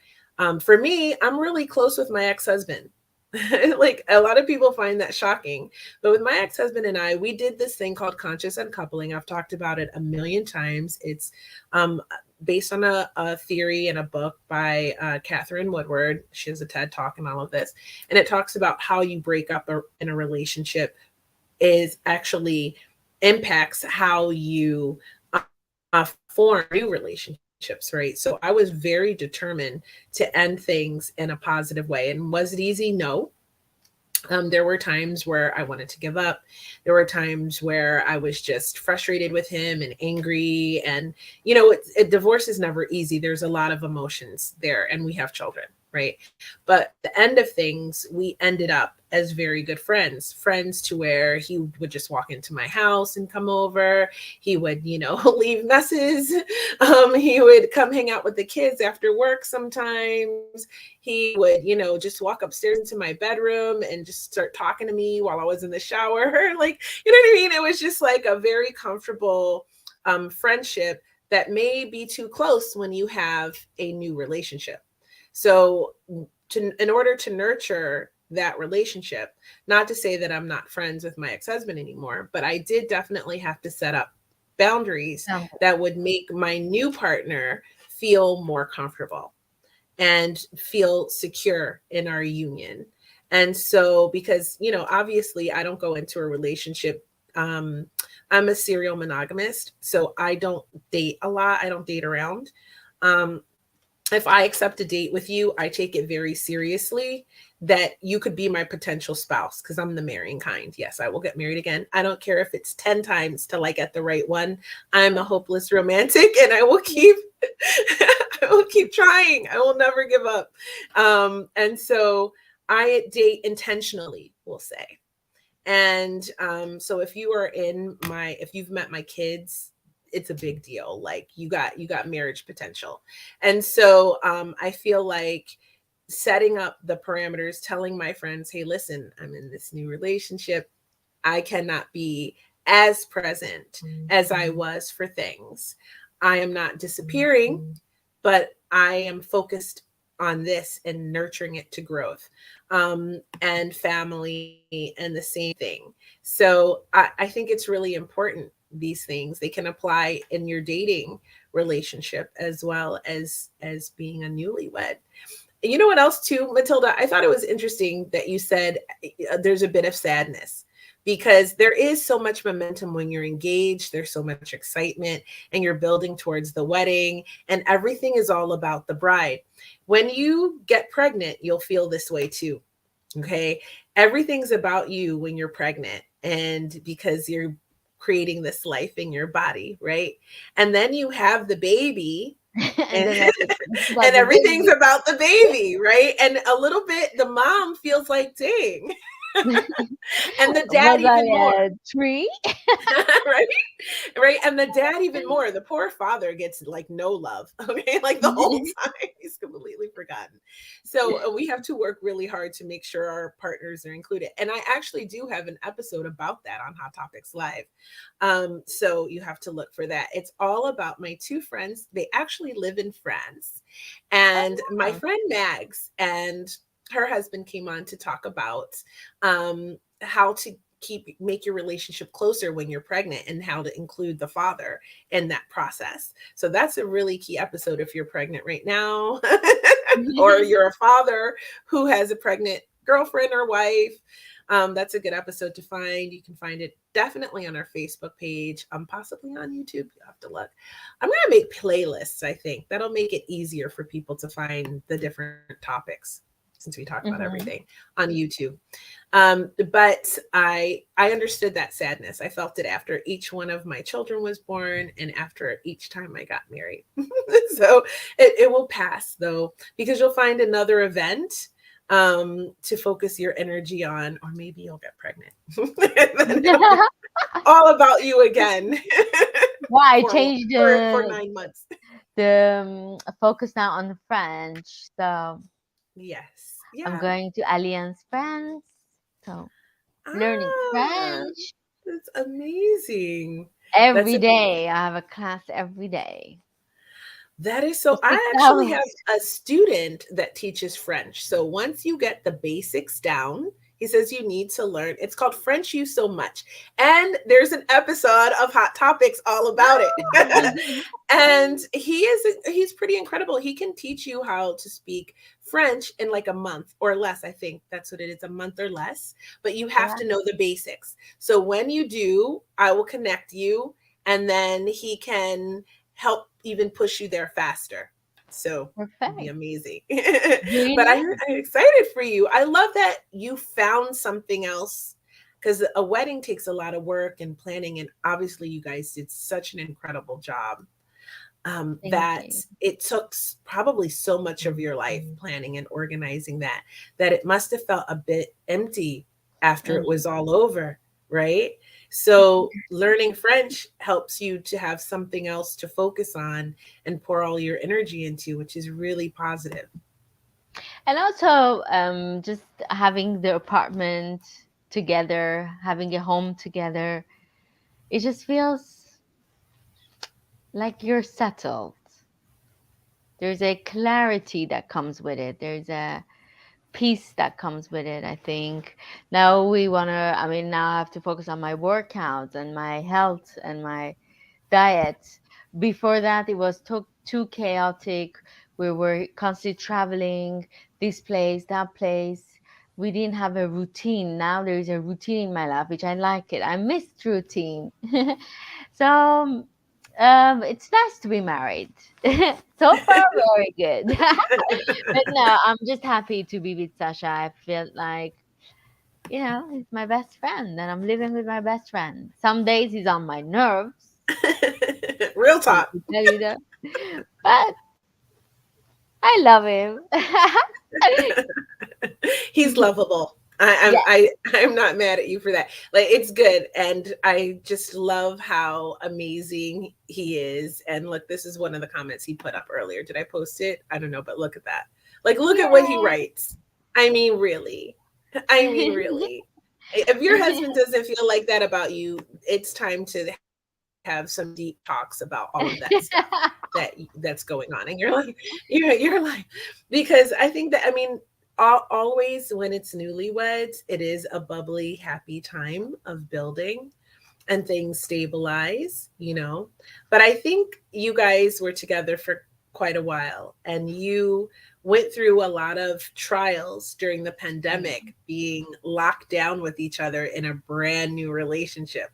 For me, I'm really close with my ex-husband. Like, a lot of people find that shocking, but with my ex-husband and I, we did this thing called conscious uncoupling. I've talked about it a million times. It's based on a theory in a book by Catherine Woodward. She has a TED talk and all of this, and it talks about how you break up in a relationship is actually impacts how you form new relationships, right? So I was very determined to end things in a positive way. And was it easy? No. There were times where I wanted to give up. There were times where I was just frustrated with him and angry. And, divorce is never easy. There's a lot of emotions there, and we have children, right? But the end of things, we ended up as very good friends to where he would just walk into my house and come over. He would, leave messes. He would come hang out with the kids after work sometimes. He would, just walk upstairs into my bedroom and just start talking to me while I was in the shower. Like, you know what I mean? It was just like a very comfortable friendship that may be too close when you have a new relationship. So in order to nurture that relationship, not to say that I'm not friends with my ex-husband anymore, but I did definitely have to set up boundaries that would make my new partner feel more comfortable and feel secure in our union. And so, because, obviously I don't go into a relationship. I'm a serial monogamist, so I don't date a lot. I don't date around. If I accept a date with you, I take it very seriously that you could be my potential spouse, because I'm the marrying kind. Yes, I will get married again. I don't care if it's 10 times till I get the right one. I'm a hopeless romantic, and I will keep trying. I will never give up. And so I date intentionally, we'll say. And so if you've met my kids, it's a big deal. Like, you got marriage potential. And so I feel like setting up the parameters, telling my friends, hey, listen, I'm in this new relationship. I cannot be as present as I was for things. I am not disappearing, but I am focused on this and nurturing it to growth, and family, and the same thing. So I think it's really important. These things, they can apply in your dating relationship as well as being a newlywed. You know what else too, Matilda? I thought it was interesting that you said there's a bit of sadness, because there is so much momentum when you're engaged. There's so much excitement, and you're building towards the wedding, and everything is all about the bride. When you get pregnant, you'll feel this way too. Okay. Everything's about you when you're pregnant, and because you're creating this life in your body, right? And then you have the baby, and and, then everything's about and the everything's baby. about the baby, right? And a little bit, the mom feels like, dang. And the dad Was even more. I a tree? Right? Right. And the dad even more. The poor father gets like no love. Okay. Like the whole time he's completely forgotten. So we have to work really hard to make sure our partners are included. And I actually do have an episode about that on Hot Topics Live. So you have to look for that. It's all about my two friends. They actually live in France. And my Oh, friend Mags and her husband came on to talk about how to make your relationship closer when you're pregnant, and how to include the father in that process. So that's a really key episode if you're pregnant right now. or you're a father who has a pregnant girlfriend or wife, that's a good episode to find. You can find it definitely on our Facebook page, possibly on YouTube. You have to look. I'm going to make playlists, I think. That'll make it easier for people to find the different topics, since we talk about everything, Mhm. on YouTube. But I understood that sadness. I felt it after each one of my children was born and after each time I got married. So it will pass, though, because you'll find another event to focus your energy on, or maybe you'll get pregnant. And then it'll be all about you again. Yeah, I for, changed for 9 months. the focus now on French. So Yes. I'm Yeah. going to Alliance France. So learning Ah, French that's amazing. That's every amazing. day. I have a class every day That is for so. six I actually have hours. a student that teaches French. So once you get the basics down, he says you need to learn. It's called French You So Much. And there's an episode of Hot Topics all about it. And he's pretty incredible. He can teach you how to speak French in like a month or less. I think that's what it is, a month or less. But you have to Wow, know the basics. So when you do, I will connect you, and then he can help even push you there faster. So it'd be perfect. amazing. Really But nice. I'm excited for you. I love that you found something else, because a wedding takes a lot of work and planning. And obviously, you guys did such an incredible job, Thank that you. it took probably so much of your life planning and organizing that it must have felt a bit empty after it Mm. was all over, right? So learning French helps you to have something else to focus on and pour all your energy into, which is really positive. And also, just having the apartment together, having a home together, it just feels like you're settled. There's a clarity that comes with it. There's a peace that comes with it, I think. Now I mean, now I have to focus on my workouts and my health and my diet. Before that, it was too chaotic. We were constantly traveling this place, that place. We didn't have a routine. Now there is a routine in my life, which I like it. I missed routine. So it's nice to be married. So far, very good. But no, I'm just happy to be with Sasha. I feel like, he's my best friend, and I'm living with my best friend. Some days he's on my nerves. Real Need talk. to tell you that. But I love him. He's lovable. Yeah. I'm not mad at you for that. Like, it's good, and I just love how amazing he is. And look, this is one of the comments he put up earlier. Did I post it? I don't know, but look at that. Like, look at what he Yeah. writes. I mean, really. I mean, really. If your husband doesn't feel like that about you, it's time to have some deep talks about all of that stuff that's going on. And you're like, you're like, because I think that, I mean, always when it's newlyweds, it is a bubbly, happy time of building and things stabilize, you know. But I think you guys were together for quite a while, and you went through a lot of trials during the pandemic, being locked down with each other in a brand new relationship.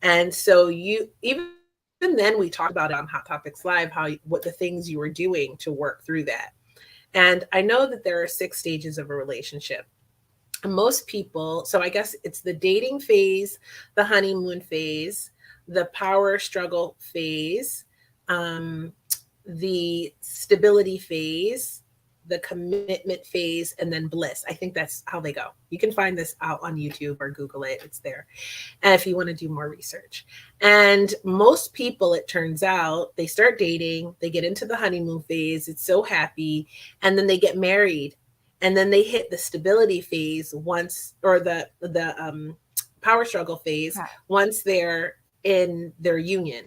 And so you, even then, we talked about it on Hot Topics Live, how what the things you were doing to work through that. And I know that there are 6 stages of a relationship. Most people, so I guess it's the dating phase, the honeymoon phase, the power struggle phase, um, the stability phase, the commitment phase, and then bliss. I think that's how they go. You can find this out on YouTube or Google it, it's there. And if you want to do more research. And most people, it turns out, they start dating, they get into the honeymoon phase, it's so happy, and then they get married. And then they hit the stability phase once, or the power struggle phase Right. once they're in their union.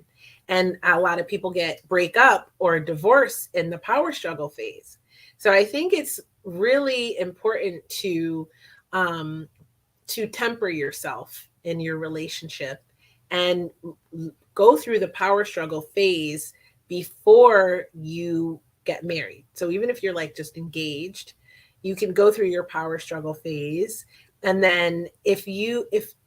And a lot of people get break up or divorce in the power struggle phase. So I think it's really important um, to temper yourself in your relationship and go through the power struggle phase before you get married. So even if you're like just engaged, you can go through your power struggle phase. And then if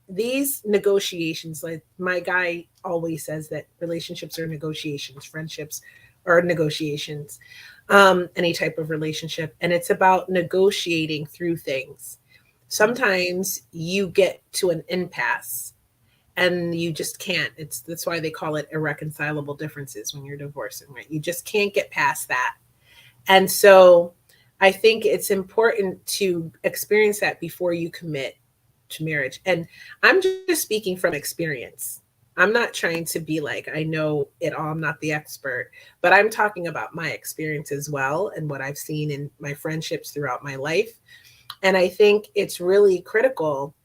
these negotiations, like my guy always says that relationships are negotiations, friendships are negotiations, any type of relationship. And it's about negotiating through things. Sometimes you get to an impasse and you just can't. That's why they call it irreconcilable differences when you're divorcing, right? You just can't get past that. And so I think it's important to experience that before you commit to marriage. And I'm just speaking from experience. I'm not trying to be like, I know it all, I'm not the expert, but I'm talking about my experience as well and what I've seen in my friendships throughout my life. And I think it's really critical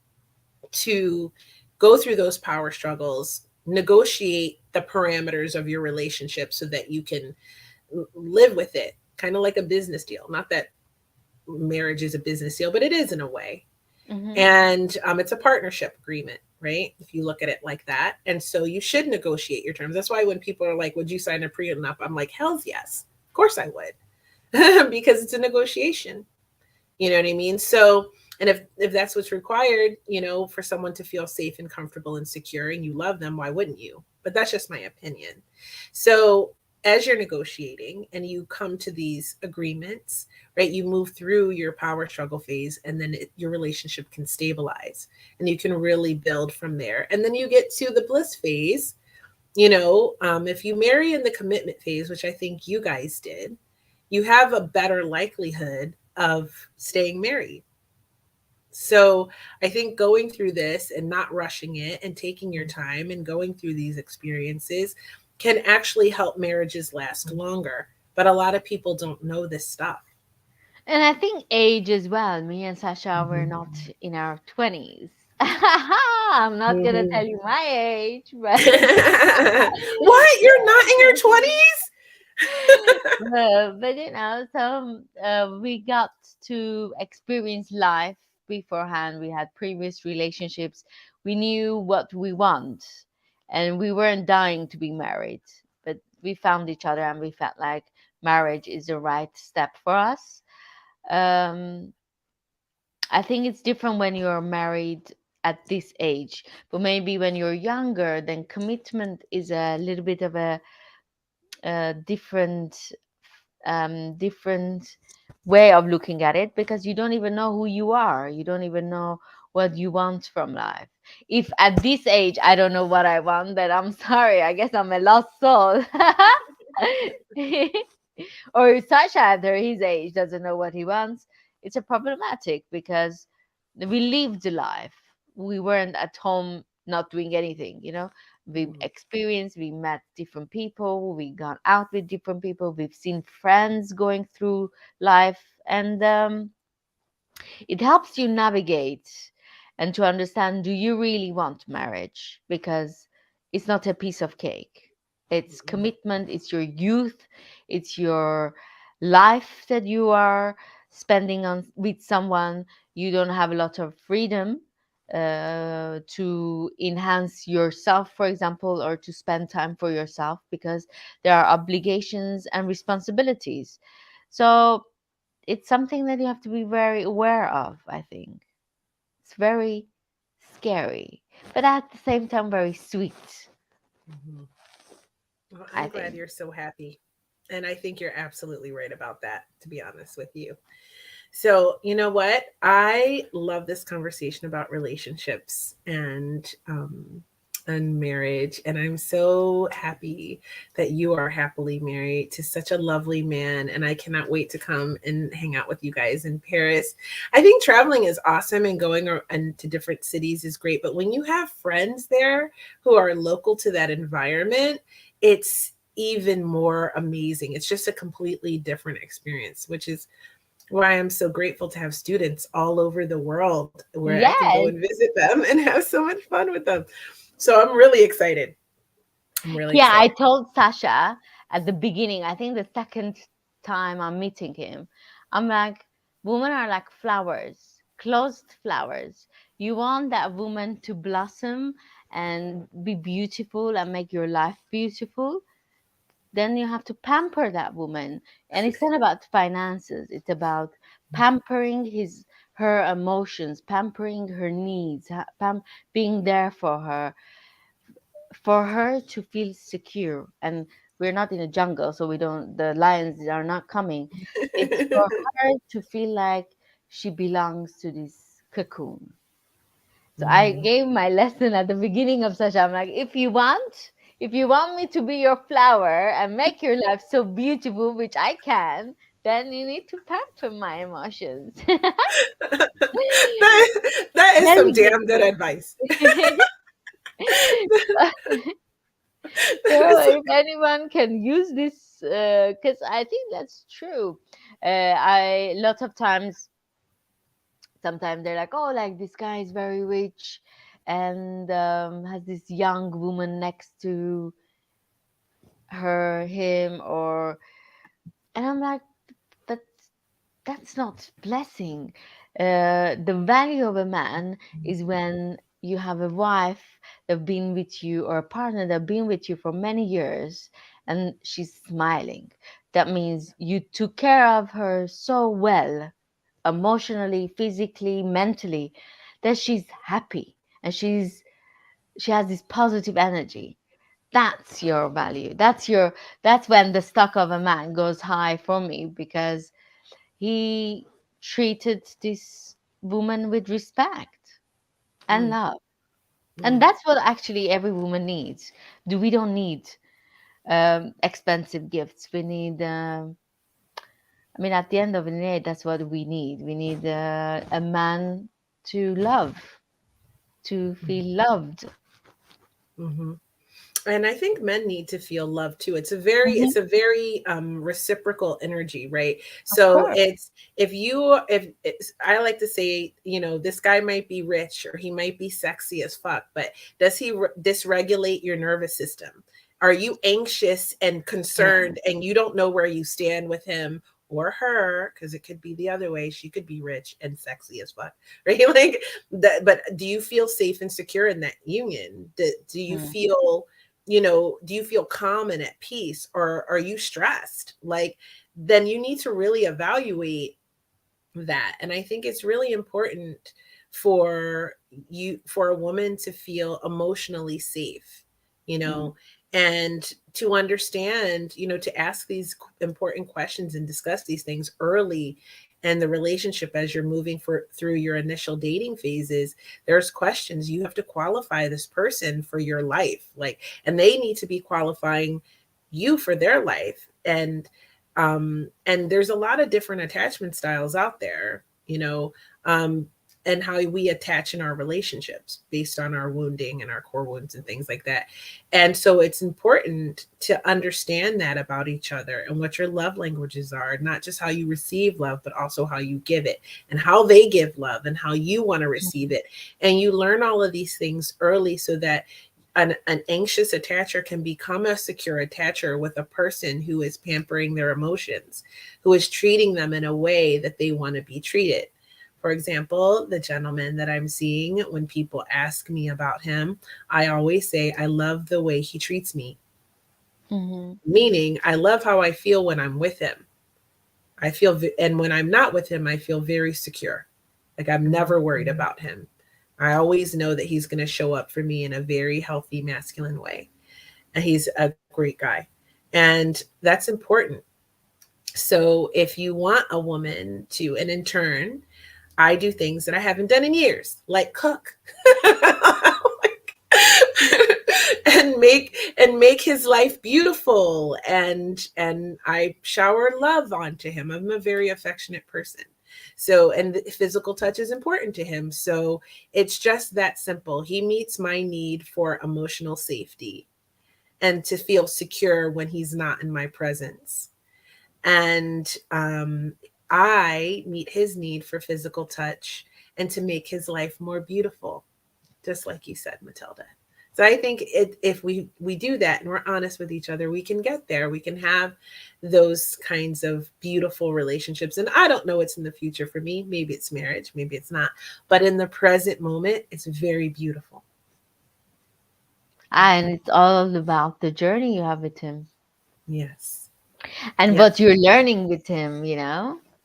to go through those power struggles, negotiate the parameters of your relationship so that you can live with it, kind of like a business deal. Not that marriage is a business deal, but it is in a way. Mm-hmm. And it's a partnership agreement, right? If you look at it like that. And so you should negotiate your terms. That's why when people are like, would you sign a prenup? I'm like, hell's yes. Of course I would. Because it's a negotiation. You know what I mean? So, and if that's what's required, for someone to feel safe and comfortable and secure and you love them, why wouldn't you? But that's just my opinion. So, as you're negotiating and you come to these agreements, right? You move through your power struggle phase and then your relationship can stabilize and you can really build from there. And then you get to the bliss phase. If you marry in the commitment phase, which I think you guys did, you have a better likelihood of staying married. So I think going through this and not rushing it and taking your time and going through these experiences can actually help marriages last longer. But a lot of people don't know this stuff. And I think age as well. Me and Sasha were Mhm. not in our 20s. I'm not going to Mhm. tell you my age, but What? You're not in your 20s? but we got to experience life beforehand. We had previous relationships. We knew what we want, and we weren't dying to be married. But we found each other, and we felt like marriage is the right step for us. Um, I think it's different when you're married at this age, but maybe when you're younger, then commitment is a little bit of a different way of looking at it, because you don't even know who you are. You don't even know what you want from life. If at this age I don't know what I want, then I'm sorry. I guess I'm a lost soul. Or if Sasha at his age doesn't know what he wants, it's a problematic because we lived the life. We weren't at home not doing anything, we Mhm. experienced, we met different people, we gone out with different people, we've seen friends going through life, and it helps you navigate and to understand, do you really want marriage? Because it's not a piece of cake. It's Mhm. commitment, it's your youth, it's your life that you are spending on with someone. You don't have a lot of freedom to enhance yourself, for example, or to spend time for yourself, because there are obligations and responsibilities. So it's something that you have to be very aware of, I think. It's very scary, but at the same time, very sweet, Mhm. Well, I I'm glad think. you're so happy. And I think you're absolutely right about that, to be honest with you. So, you know what? I love this conversation about relationships and marriage, and I'm so happy that you are happily married to such a lovely man, and I cannot wait to come and hang out with you guys in Paris. I think traveling is awesome and and to different cities is great, but when you have friends there who are local to that environment, it's even more amazing. It's just a completely different experience, which is why I'm so grateful to have students all over the world where I can go Yes. and visit them and have so much fun with them. So I'm really excited. I'm really Yeah, I excited. told Sasha at the beginning, I think the second time I'm meeting him, I'm like, women are like flowers, closed flowers. You want that woman to blossom and be beautiful and make your life beautiful. then you have to pamper that woman. And it's not about finances, it's about pampering her emotions, pampering her needs, being there for her to feel secure. And we're not in a jungle, so we don't the lions are not coming. It's for her to feel like she belongs to this cocoon. So I Mhm. gave my lesson at the beginning of such. I'm like, if you want me to be your flower and make your life so beautiful, which I can, then you need to pamper my emotions. That is some damn good Delicately. advice. That So is some if anyone can use this, because I think that's true. I lots of times, sometimes they're like, oh, like this guy is very rich, and has this young woman next to him, or, and I'm like, but that's not blessing. The value of a man is when you have a wife that been with you, or a partner that been with you for many years, and she's smiling. That means you took care of her so well, emotionally, physically, mentally, that she's happy, and she has this positive energy. That's your value. That's when the stock of a man goes high for me, because he treated this woman with respect and Mm, love. And mm, that's what actually every woman needs. We don't need expensive gifts. We need, I mean, at the end of the day, that's what we need. We need a man to love, to mm, feel loved. mhm. And I think men need to feel love too. Hmm. It's a very reciprocal energy, right? Of So course. it's if it's, I like to say, you know, this guy might be rich or he might be sexy as fuck, but does he dysregulate your nervous system? Are you anxious and Yeah. concerned and you don't know where you stand with him or her, because it could be the other way, she could be rich and sexy as fuck, right? Like that. But do you feel safe and secure in that union? Do you Mm, feel, you know, do you feel calm and at peace, or are you stressed? Like, then you need to really evaluate that. And I think it's really important for for a woman to feel emotionally safe, you mm, know, and to understand, you know, to ask these important questions and discuss these things early in the relationship as you're moving through your initial dating phases. There's questions you have to qualify this person for your life, like, and they need to be qualifying you for their life. And there's a lot of different attachment styles out there, you know, um, and how we attach in our relationships based on our wounding and our core wounds and things like that. And so it's important to understand that about each other and what your love languages are, not just how you receive love, but also how you give it and how they give love and how you want to receive it. And you learn all of these things early so that an anxious attacher can become a secure attacher with a person who is pampering their emotions, who is treating them in a way that they want to be treated. For example, the gentleman that I'm seeing, when people ask me about him, I always say, I love the way he treats me, mhm, meaning I love how I feel when I'm with him. And when I'm not with him, I feel very secure. Like I'm never worried about him. I always know that he's going to show up for me in a very healthy, masculine way. And he's a great guy. And that's important. So if you want a woman to, and in turn, I do things that I haven't done in years, like cook. And make his life beautiful, and I shower love onto him. I'm a very affectionate person. So, and the physical touch is important to him. So it's just that simple. He meets my need for emotional safety and to feel secure when he's not in my presence. And I meet his need for physical touch and to make his life more beautiful, just like you said, Matilda. So I think if we do that and we're honest with each other, we can get there. We can have those kinds of beautiful relationships. And I don't know what's in the future for me. Maybe it's marriage, maybe it's not. But in the present moment, it's very beautiful. and it's all about the journey you have with him. Yes. And Yep. what you're learning with him,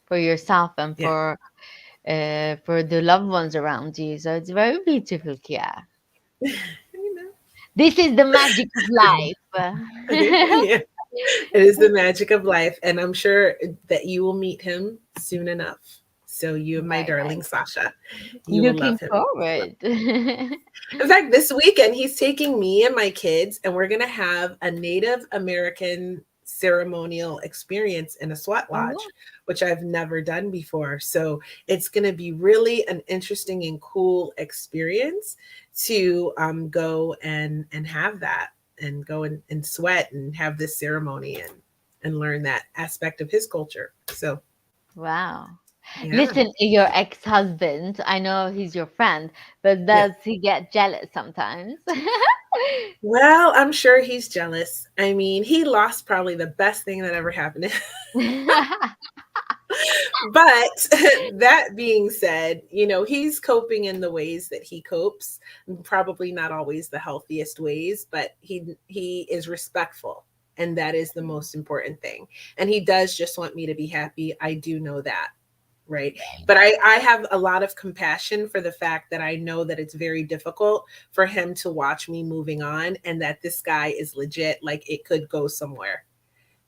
for yourself and Yeah. for the loved ones around you. So it's very beautiful, Kia. You know. This is the magic of life. Yeah. It is the magic of life, and I'm sure that you will meet him soon enough. So you and my Right, darling right. Sasha, you will Looking love him. forward. In fact, this weekend he's taking me and my kids, and we're gonna have a Native American ceremonial experience in a sweat Oh, lodge, which I've never done before. So it's gonna be really an interesting and cool experience to go and have that and go and sweat and have this ceremony and learn that aspect of his culture. So wow. yeah, Listen, your ex-husband, I know he's your friend, but yeah. does he get jealous sometimes? Well, I'm sure he's jealous. I mean, he lost probably the best thing that ever happened. But that being said, he's coping in the ways that he copes, probably not always the healthiest ways, but he is respectful, and that is the most important thing. And he does just want me to be happy. I do know that. Right. But I have a lot of compassion for the fact that I know that it's very difficult for him to watch me moving on, and that this guy is legit, like it could go somewhere.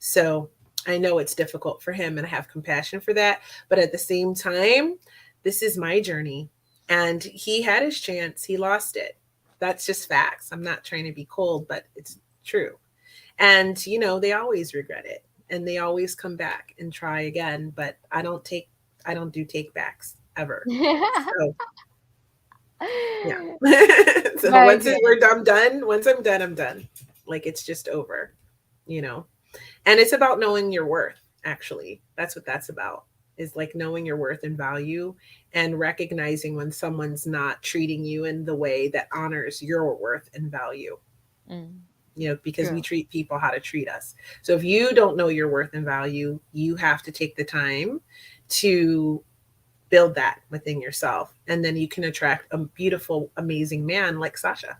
So I know it's difficult for him, and I have compassion for that. But at the same time, this is my journey, and he had his chance. He lost it. That's just facts. I'm not trying to be cold, but it's true. And, they always regret it, and they always come back and try again. But I don't do take backs ever. So yeah. So Very good. once I'm done, I'm done. Like it's just over, you know. And it's about knowing your worth, actually. That's what that's about. Is like knowing your worth and value, and recognizing when someone's not treating you in the way that honors your worth and value. Mm, Because we true. treat people how to treat us. So if you don't know your worth and value, you have to take the time to build that within yourself. And then you can attract a beautiful, amazing man like Sasha.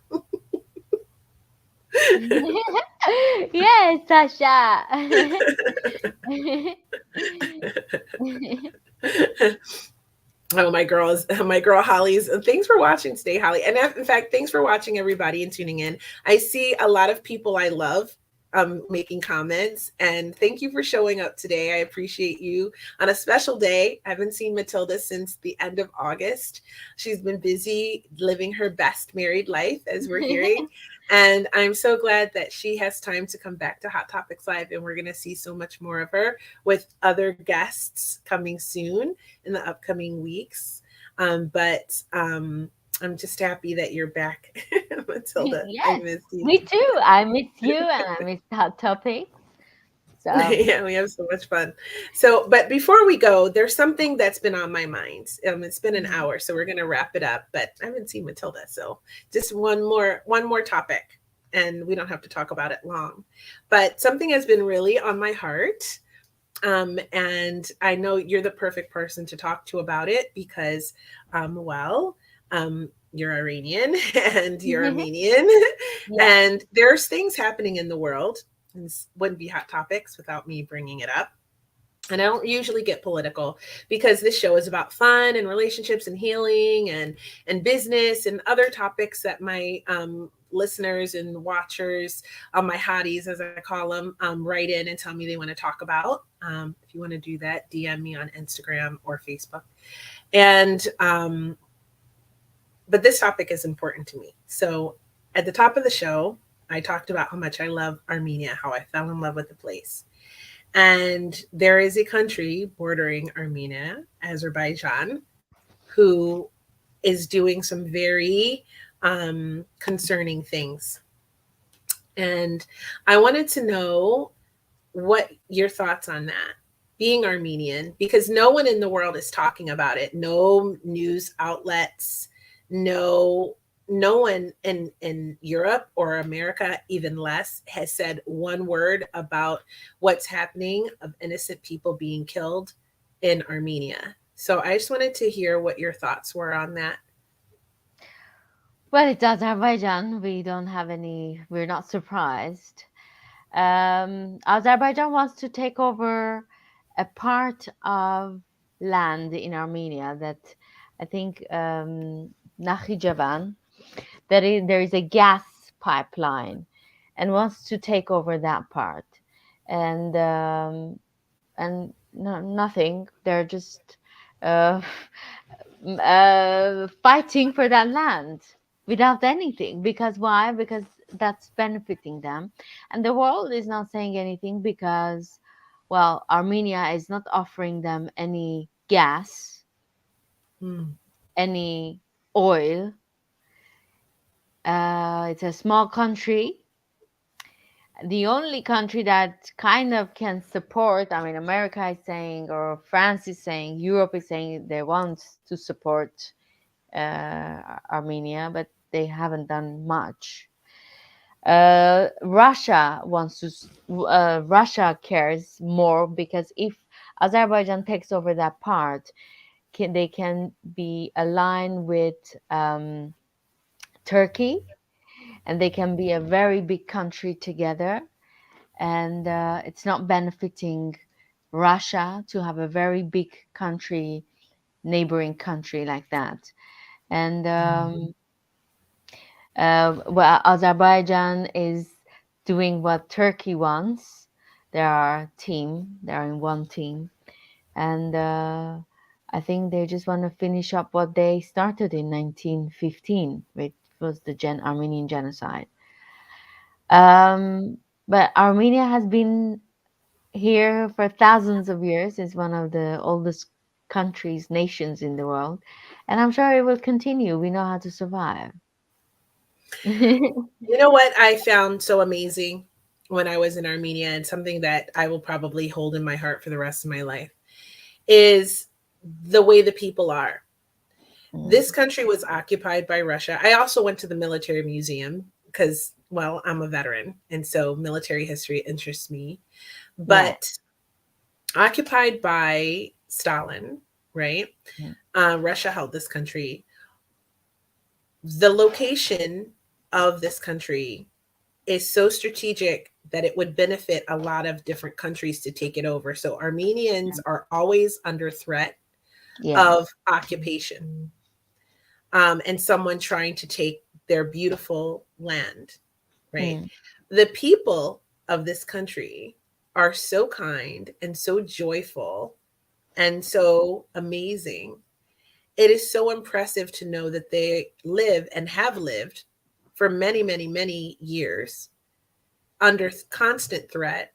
Yes, Sasha. Oh, my girl Holly's. Thanks for watching today, Holly. And in fact, thanks for watching, everybody, and tuning in. I see a lot of people I love making comments, and thank you for showing up today. I appreciate you on a special day. I haven't seen Matilda since the end of August. She's been busy living her best married life, as we're hearing. And I'm so glad that she has time to come back to Hot Topics Live, and we're going to see so much more of her with other guests coming soon in the upcoming weeks. But I'm just happy that you're back, Matilda. I Yes, miss you. me too. I miss you and I miss Hot Topics. So, Yeah, we have so much fun. So, but before we go, there's something that's been on my mind. It's been an mhm. hour, so we're gonna wrap it up. But I haven't seen Matilda, so just one more topic, and we don't have to talk about it long. But something has been really on my heart, and I know you're the perfect person to talk to about it because, well, you're Iranian and you're Armenian, Yeah. and there's things happening in the world. And this wouldn't be hot topics without me bringing it up. And I don't usually get political because this show is about fun and relationships and healing and business and other topics that my listeners and watchers, my hotties as I call them, write in and tell me they want to talk about. If you want to do that, DM me on Instagram or Facebook. And but this topic is important to me. So at the top of the show, I talked about how much I love Armenia, how I fell in love with the place. And there is a country bordering Armenia, Azerbaijan, who is doing some very concerning things. And I wanted to know what your thoughts on that, being Armenian, because no one in the world is talking about it. No news outlets, no no one in Europe or America, even less, has said one word about what's happening of innocent people being killed in Armenia. So I just wanted to hear what your thoughts were on that. Well, it's Azerbaijan. We're not surprised. Azerbaijan wants to take over a part of land in Armenia that I think Nakhichevan, there is a gas pipeline, and wants to take over that part. And no, nothing. They're just uh, fighting for that land without anything. Because why? Because that's benefiting them, and the world is not saying anything because, well, Armenia is not offering them any gas, Mm. any oil. It's a small country. The only country that kind of can support, I mean, America is saying, or France is saying, Europe is saying they want to support Armenia, but they haven't done much. Russia wants to, Russia cares more because if Azerbaijan takes over that part, they can be aligned with Turkey, and they can be a very big country together. And it's not benefiting Russia to have a very big country, neighboring country like that. And well, Azerbaijan is doing what Turkey wants. They are a team. They are in one team, and I think they just want to finish up what they started in 1915, which was the Armenian genocide. Um, but Armenia has been here for thousands of years. It's one of the oldest countries, nations in the world, and I'm sure it will continue. We know how to survive. You know what I found so amazing when I was in Armenia, and something that I will probably hold in my heart for the rest of my life, is the way the people are. This Mm. country was occupied by Russia. I also went to the military museum because, well, I'm a veteran, and so military history interests me. Yeah. But occupied by Stalin, right? Mm. Russia held this country. The location of this country is so strategic that it would benefit a lot of different countries to take it over. So Armenians are always under threat of Yes. occupation, and someone trying to take their beautiful land, right? Mm. The people of this country are so kind and so joyful and so amazing. It is so impressive to know that they live and have lived for many, many, many years under constant threat,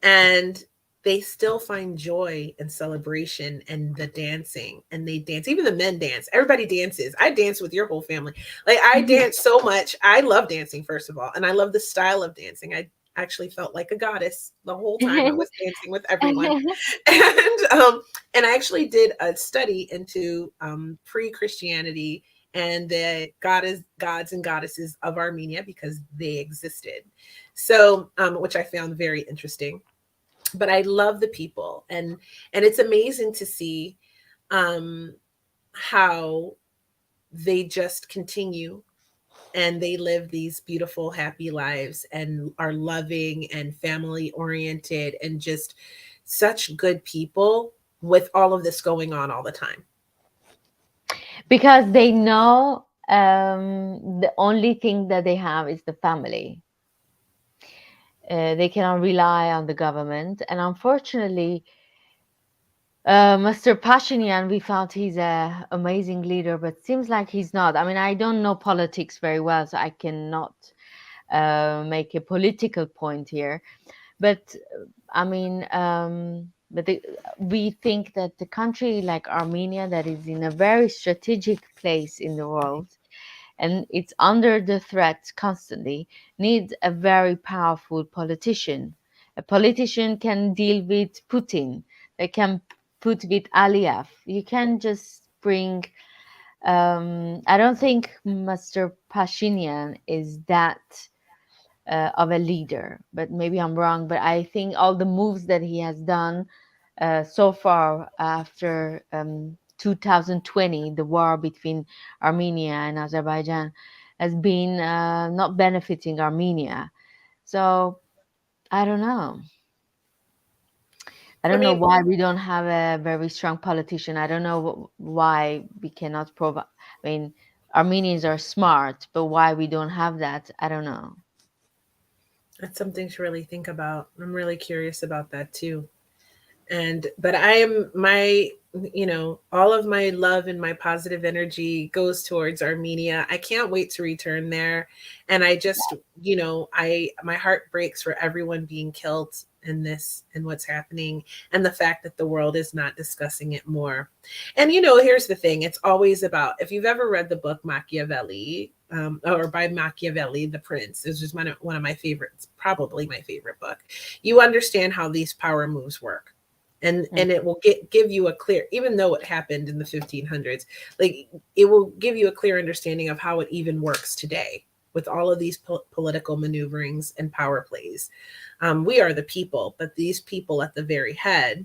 and they still find joy and celebration and the dancing, and they dance. Even the men dance. Everybody dances. I dance with your whole family. Like, I dance so much. I love dancing, first of all, and I love the style of dancing. I actually felt like a goddess the whole time I was dancing with everyone. And I actually did a study into pre-Christianity and the gods and goddesses of Armenia, because they existed. So, which I found very interesting. But I love the people, and it's amazing to see um, how they just continue and they live these beautiful, happy lives and are loving and family oriented and just such good people with all of this going on all the time. Because they know the only thing that they have is the family. They cannot rely on the government, and unfortunately, Mr. Pashinyan, we thought he's a amazing leader, but seems like he's not. I mean, I don't know politics very well, so I cannot make a political point here. But I mean, we think that the country like Armenia, that is in a very strategic place in the world, and it's under the threat constantly, needs a very powerful politician. A politician can deal with Putin. They can put with Aliyev. You can just bring. I don't think Mr. Pashinyan is that of a leader, but maybe I'm wrong. But I think all the moves that he has done so far after 2020, the war between Armenia and Azerbaijan, has been not benefiting Armenia. So I don't know. I I don't know mean, why we don't have a very strong politician. I don't know why we cannot provide. I mean, Armenians are smart, but why we don't have that, I don't know. that's something to really think about. I'm really curious about that too. But I am my, all of my love and my positive energy goes towards Armenia. I can't wait to return there. And I just, I my heart breaks for everyone being killed in this and what's happening, and the fact that the world is not discussing it more. And here's the thing, it's always about, if you've ever read the book Machiavelli, or by Machiavelli, The Prince, this is one of my favorites, probably my favorite book. You understand how these power moves work, and it will give you a clear, even though it happened in the 1500s, like, it will give you a clear understanding of how it even works today with all of these political maneuverings and power plays. We are the people, but these people at the very head,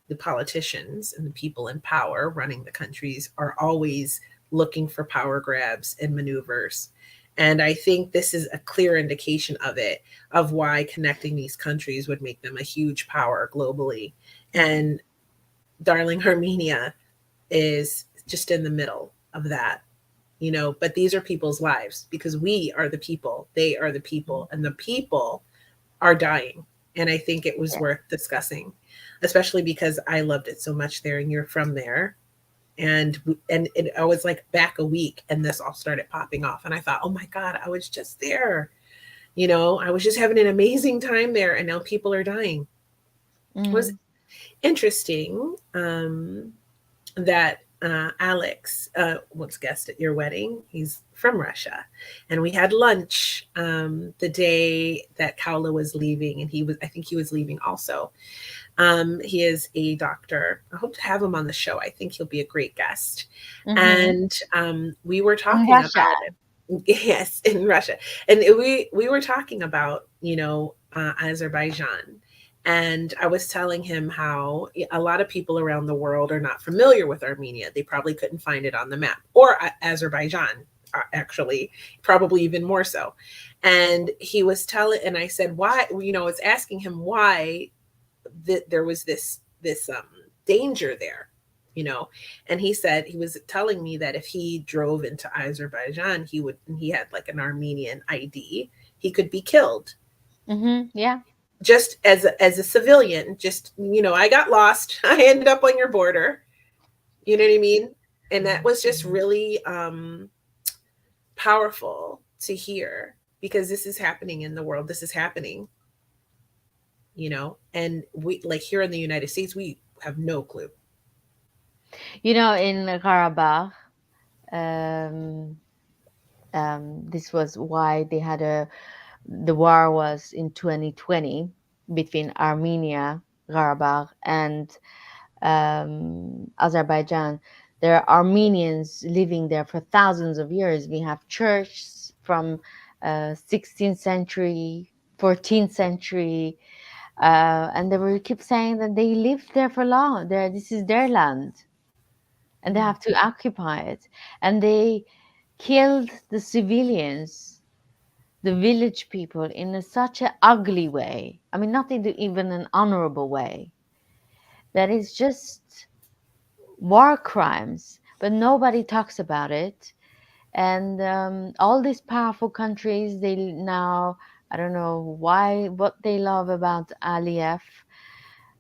the politicians and the people in power running the countries, are always looking for power grabs and maneuvers. And I think this is a clear indication of it, of why connecting these countries would make them a huge power globally. Mm. And darling Armenia is just in the middle of that, but these are people's lives, because we are the people, they are the people, and the people are dying. And I think it was Yeah. worth discussing, especially because I loved it so much there and you're from there. I was like back a week and this all started popping off, and I thought, oh my God, I was just there. I was just having an amazing time there, and now people are dying. It was Mm. interesting, that Alex was guest at your wedding. He's from Russia, and we had lunch the day that Kaula was leaving, and I think he was leaving also. He is a doctor. I hope to have him on the show. I think he'll be a great guest. Mm-hmm. And we were In talking Russia. about it. Yes, in Russia, and we were talking about Azerbaijan, and I was telling him how a lot of people around the world are not familiar with Armenia. They probably couldn't find it on the map, or Azerbaijan, actually, probably even more so. And he was telling, and I said, why? I was asking him why that there was this danger there, you know and he said, he was telling me that if he drove into Azerbaijan, and he had like an Armenian ID, he could be killed, Mm-hmm. Yeah. just as a civilian. Just, I got lost, I ended up on your border, you know what I mean? And that was just really powerful to hear, because this is happening in the world, this is happening, and we, like, here in the United States, we have no clue. In Karabakh, um, this was why the war was in 2020 between Armenia, Karabakh, and Azerbaijan. There are Armenians living there for thousands of years. We have churches from 16th century, 14th century, and they will keep saying that they lived there for long. This is their land, and they Mm. have to occupy it. And they killed the civilians, the village people, in such an ugly way. I mean, not in even an honorable way. That is just war crimes, but nobody talks about it. And all these powerful countries, they now, I don't know why, what they love about Aliyev,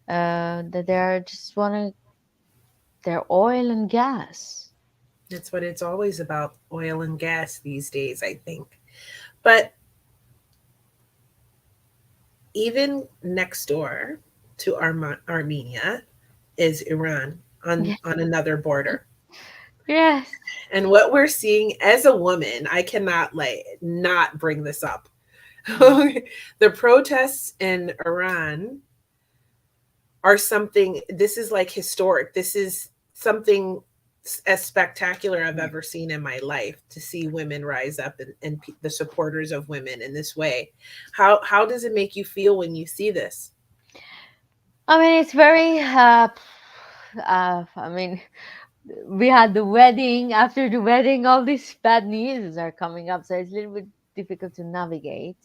that they're just wanting their oil and gas. That's what it's always about, oil and gas these days, I think. But even next door to Armenia is Iran, on, Yeah. another border. Yes. And what we're seeing, as a woman, I cannot, like, not bring this up. Mm. The protests in Iran are something, this is like historic. This is something as spectacular I've ever seen in my life, to see women rise up, and the supporters of women in this way. How does it make you feel when you see this? I mean, it's very, I mean, we had the wedding. After the wedding, all these bad news are coming up. So it's a little bit difficult to navigate.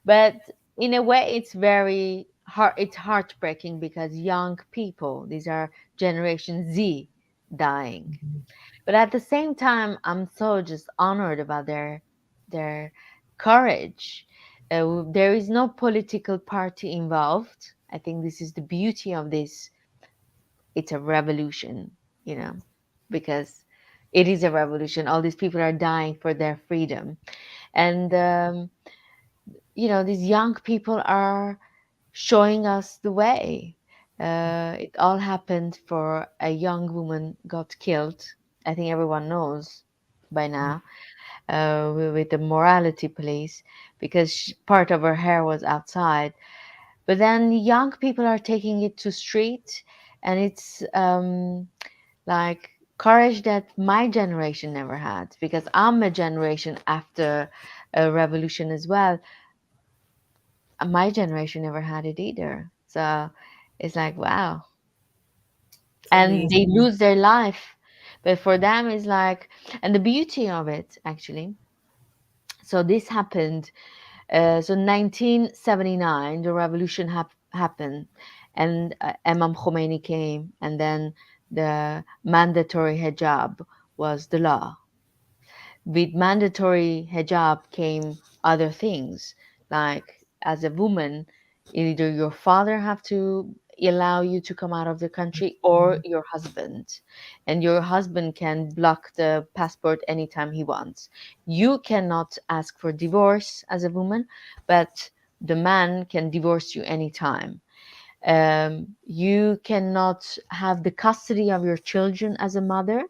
But in a way, it's very heart. It's heartbreaking because young people, these are Generation Z, dying. Mhm. But at the same time, I'm so just honored about their courage. There is no political party involved. I think this is the beauty of this. It's a revolution, you know, because it is a revolution. All these people are dying for their freedom, and these young people are showing us the way. It all happened for a young woman got killed. I think everyone knows by now, with the morality police, because part of her hair was outside. But then young people are taking it to street, and it's like courage that my generation never had, because I'm a generation after a revolution as well. My generation never had it either. So it's like, wow. It's And they amazing. lose their life. But for them, it's like, and the beauty of it, actually. So this happened. So 1979, the revolution happened, and Imam Khomeini came, and then the mandatory hijab was the law. With mandatory hijab came other things, like as a woman, either your father have to allow you to come out of the country, or Mhm. your husband, and your husband can block the passport anytime he wants. You cannot ask for divorce as a woman, but the man can divorce you anytime. You cannot have the custody of your children as a mother.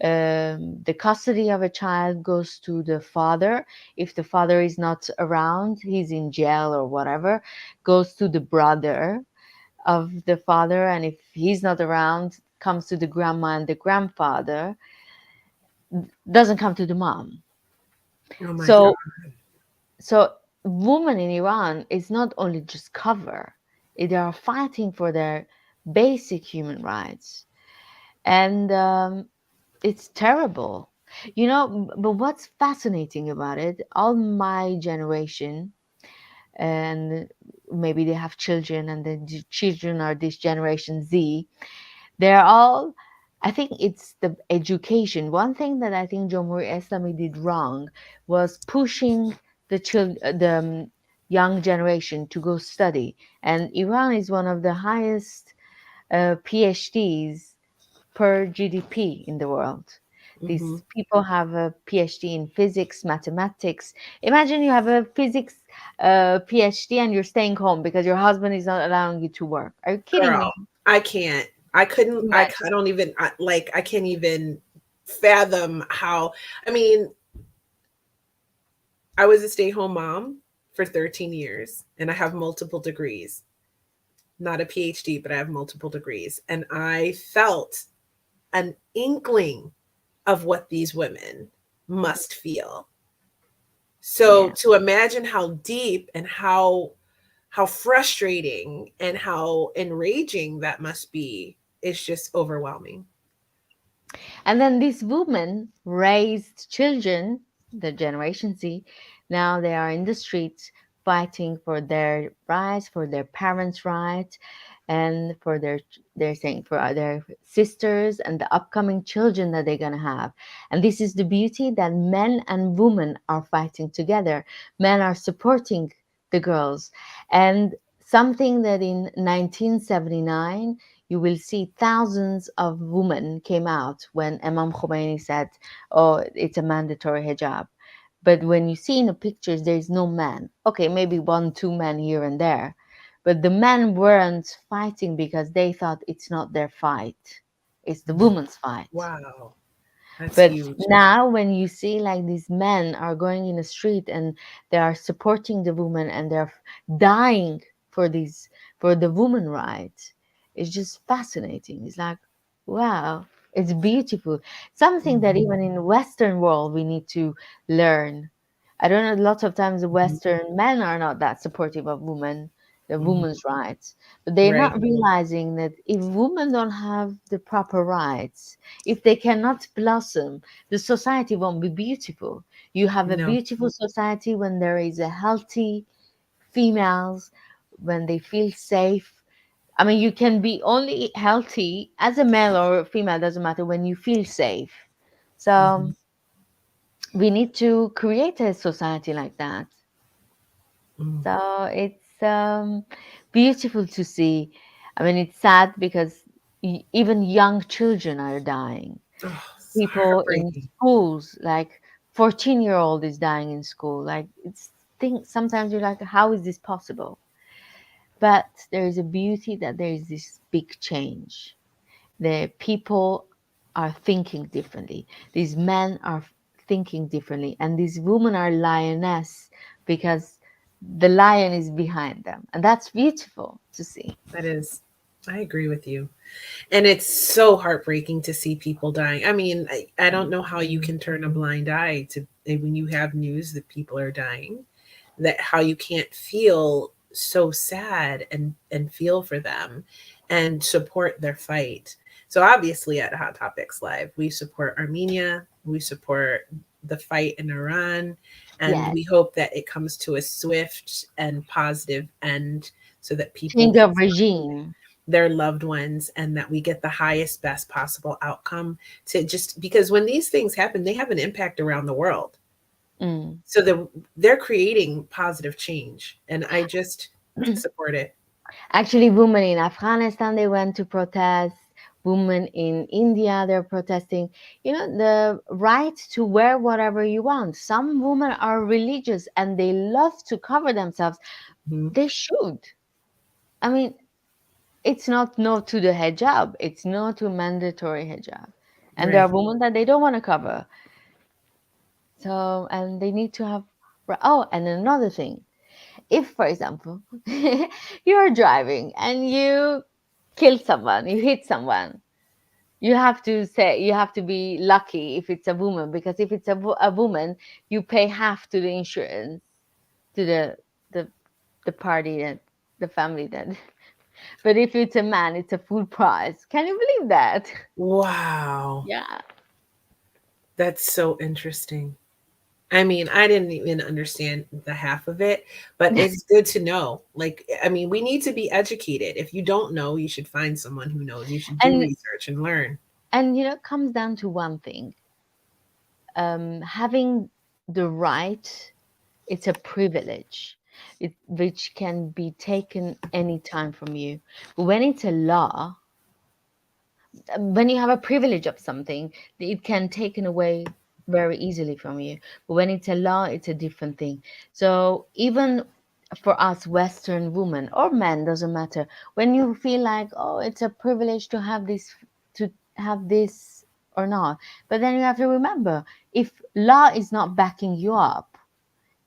The custody of a child goes to the father. If the father is not around, he's in jail or whatever, goes to the brother of the father. And if he's not around, comes to the grandma and the grandfather, doesn't come to the mom. Oh my God. So so women in Iran is not only just cover, they are fighting for their basic human rights. And it's terrible. But what's fascinating about it, all my generation, and maybe they have children, and the children are this Generation Z, they're all, I think it's the education. One thing that I think Jamhuri Islami did wrong was pushing the young generation to go study. And Iran is one of the highest PhDs per GDP in the world. Hmm. These people have a PhD in physics, mathematics. Imagine you have a physics PhD and you're staying home because your husband is not allowing you to work. Are you kidding me? Girl, I can't. I couldn't. I don't even. I can't even fathom how. I mean, I was a stay-home mom for 13 years, and I have multiple degrees. Not a PhD, but I have multiple degrees, and I felt an inkling of what these women must feel. So Yeah. to imagine how deep and how frustrating and how enraging that must be is just overwhelming. And then these women raised children, the Generation Z. Now they are in the streets fighting for their rights, for their parents' rights, and for they're saying for their sisters and the upcoming children that they're gonna have. And this is the beauty, that men and women are fighting together. Men are supporting the girls. And something that in 1979 you will see thousands of women came out when Imam Khomeini said, "Oh, it's a mandatory hijab." But when you see in the pictures, there is no man. Okay, maybe one, two men here and there, but the men weren't fighting because they thought it's not their fight; it's the Mhm. woman's fight. Wow, that's But huge. now, when you see like these men are going in the street and they are supporting the woman and they're dying for these for the woman rights, it's just fascinating. It's like, wow, it's beautiful. Something that Mhm. even in the Western world we need to learn. I don't know. Lots of times the Mhm. Western men are not that supportive of women, the Mhm. women's rights, but they're Right. not realizing that if women don't have the proper rights, if they cannot blossom, the society won't be beautiful. You have a No. beautiful society when there is a healthy, females, when they feel safe. I mean, you can be only healthy as a male or female, doesn't matter, when you feel safe. Mhm. So we need to create a society like that. Mm. So it's beautiful to see. I mean, it's sad because even young children are dying. Oh, it's People in heartbreaking. schools, like 14-year-old is dying in school. Like it's think sometimes you're like, how is this possible? But there is a beauty that there is this big change. The people are thinking differently. These men are thinking differently, and these women are lioness because the lion is behind them, and that's beautiful to see. That is, I agree with you. And it's so heartbreaking to see people dying. I mean, I don't know how you can turn a blind eye to when you have news that people are dying, that how you can't feel so sad and feel for them and support their fight. So obviously at Hot Topics Live, we support Armenia, we support the fight in Iran, and Yes, we hope that it comes to a swift and positive end so that people change can of regime. their loved ones and that we get the highest best possible outcome to just because when these things happen they have an impact around the world, Mm. so they're creating positive change and I just support it. Actually, women in Afghanistan, they went to protest. Women in India, they're protesting, the right to wear whatever you want. Some women are religious and they love to cover themselves. Mhm. They should. I mean, it's not no to the hijab. It's no to mandatory hijab. And there are Right. women that they don't want to cover. So, and they need to have, oh, and another thing. If, for example, you're driving and you kill someone, you hit someone, you have to be lucky if it's a woman, because if it's a woman, you pay half to the insurance, to the the party that the family that. But if it's a man, it's a full price. Can you believe that? Wow, Yeah. that's so interesting. I mean, I didn't even understand the half of it, but it's good to know. Like, I mean, we need to be educated. If you don't know, you should find someone who knows. You should do and research and learn. it comes down to one thing. Having the right, it's a privilege, which can be taken anytime from you. But when it's a law, when you have a privilege of something, it can taken away very easily from you. But when it's a law, it's a different thing. So even for us Western women or men, doesn't matter, when you feel like, oh, it's a privilege to have this or not, but then you have to remember, if law is not backing you up,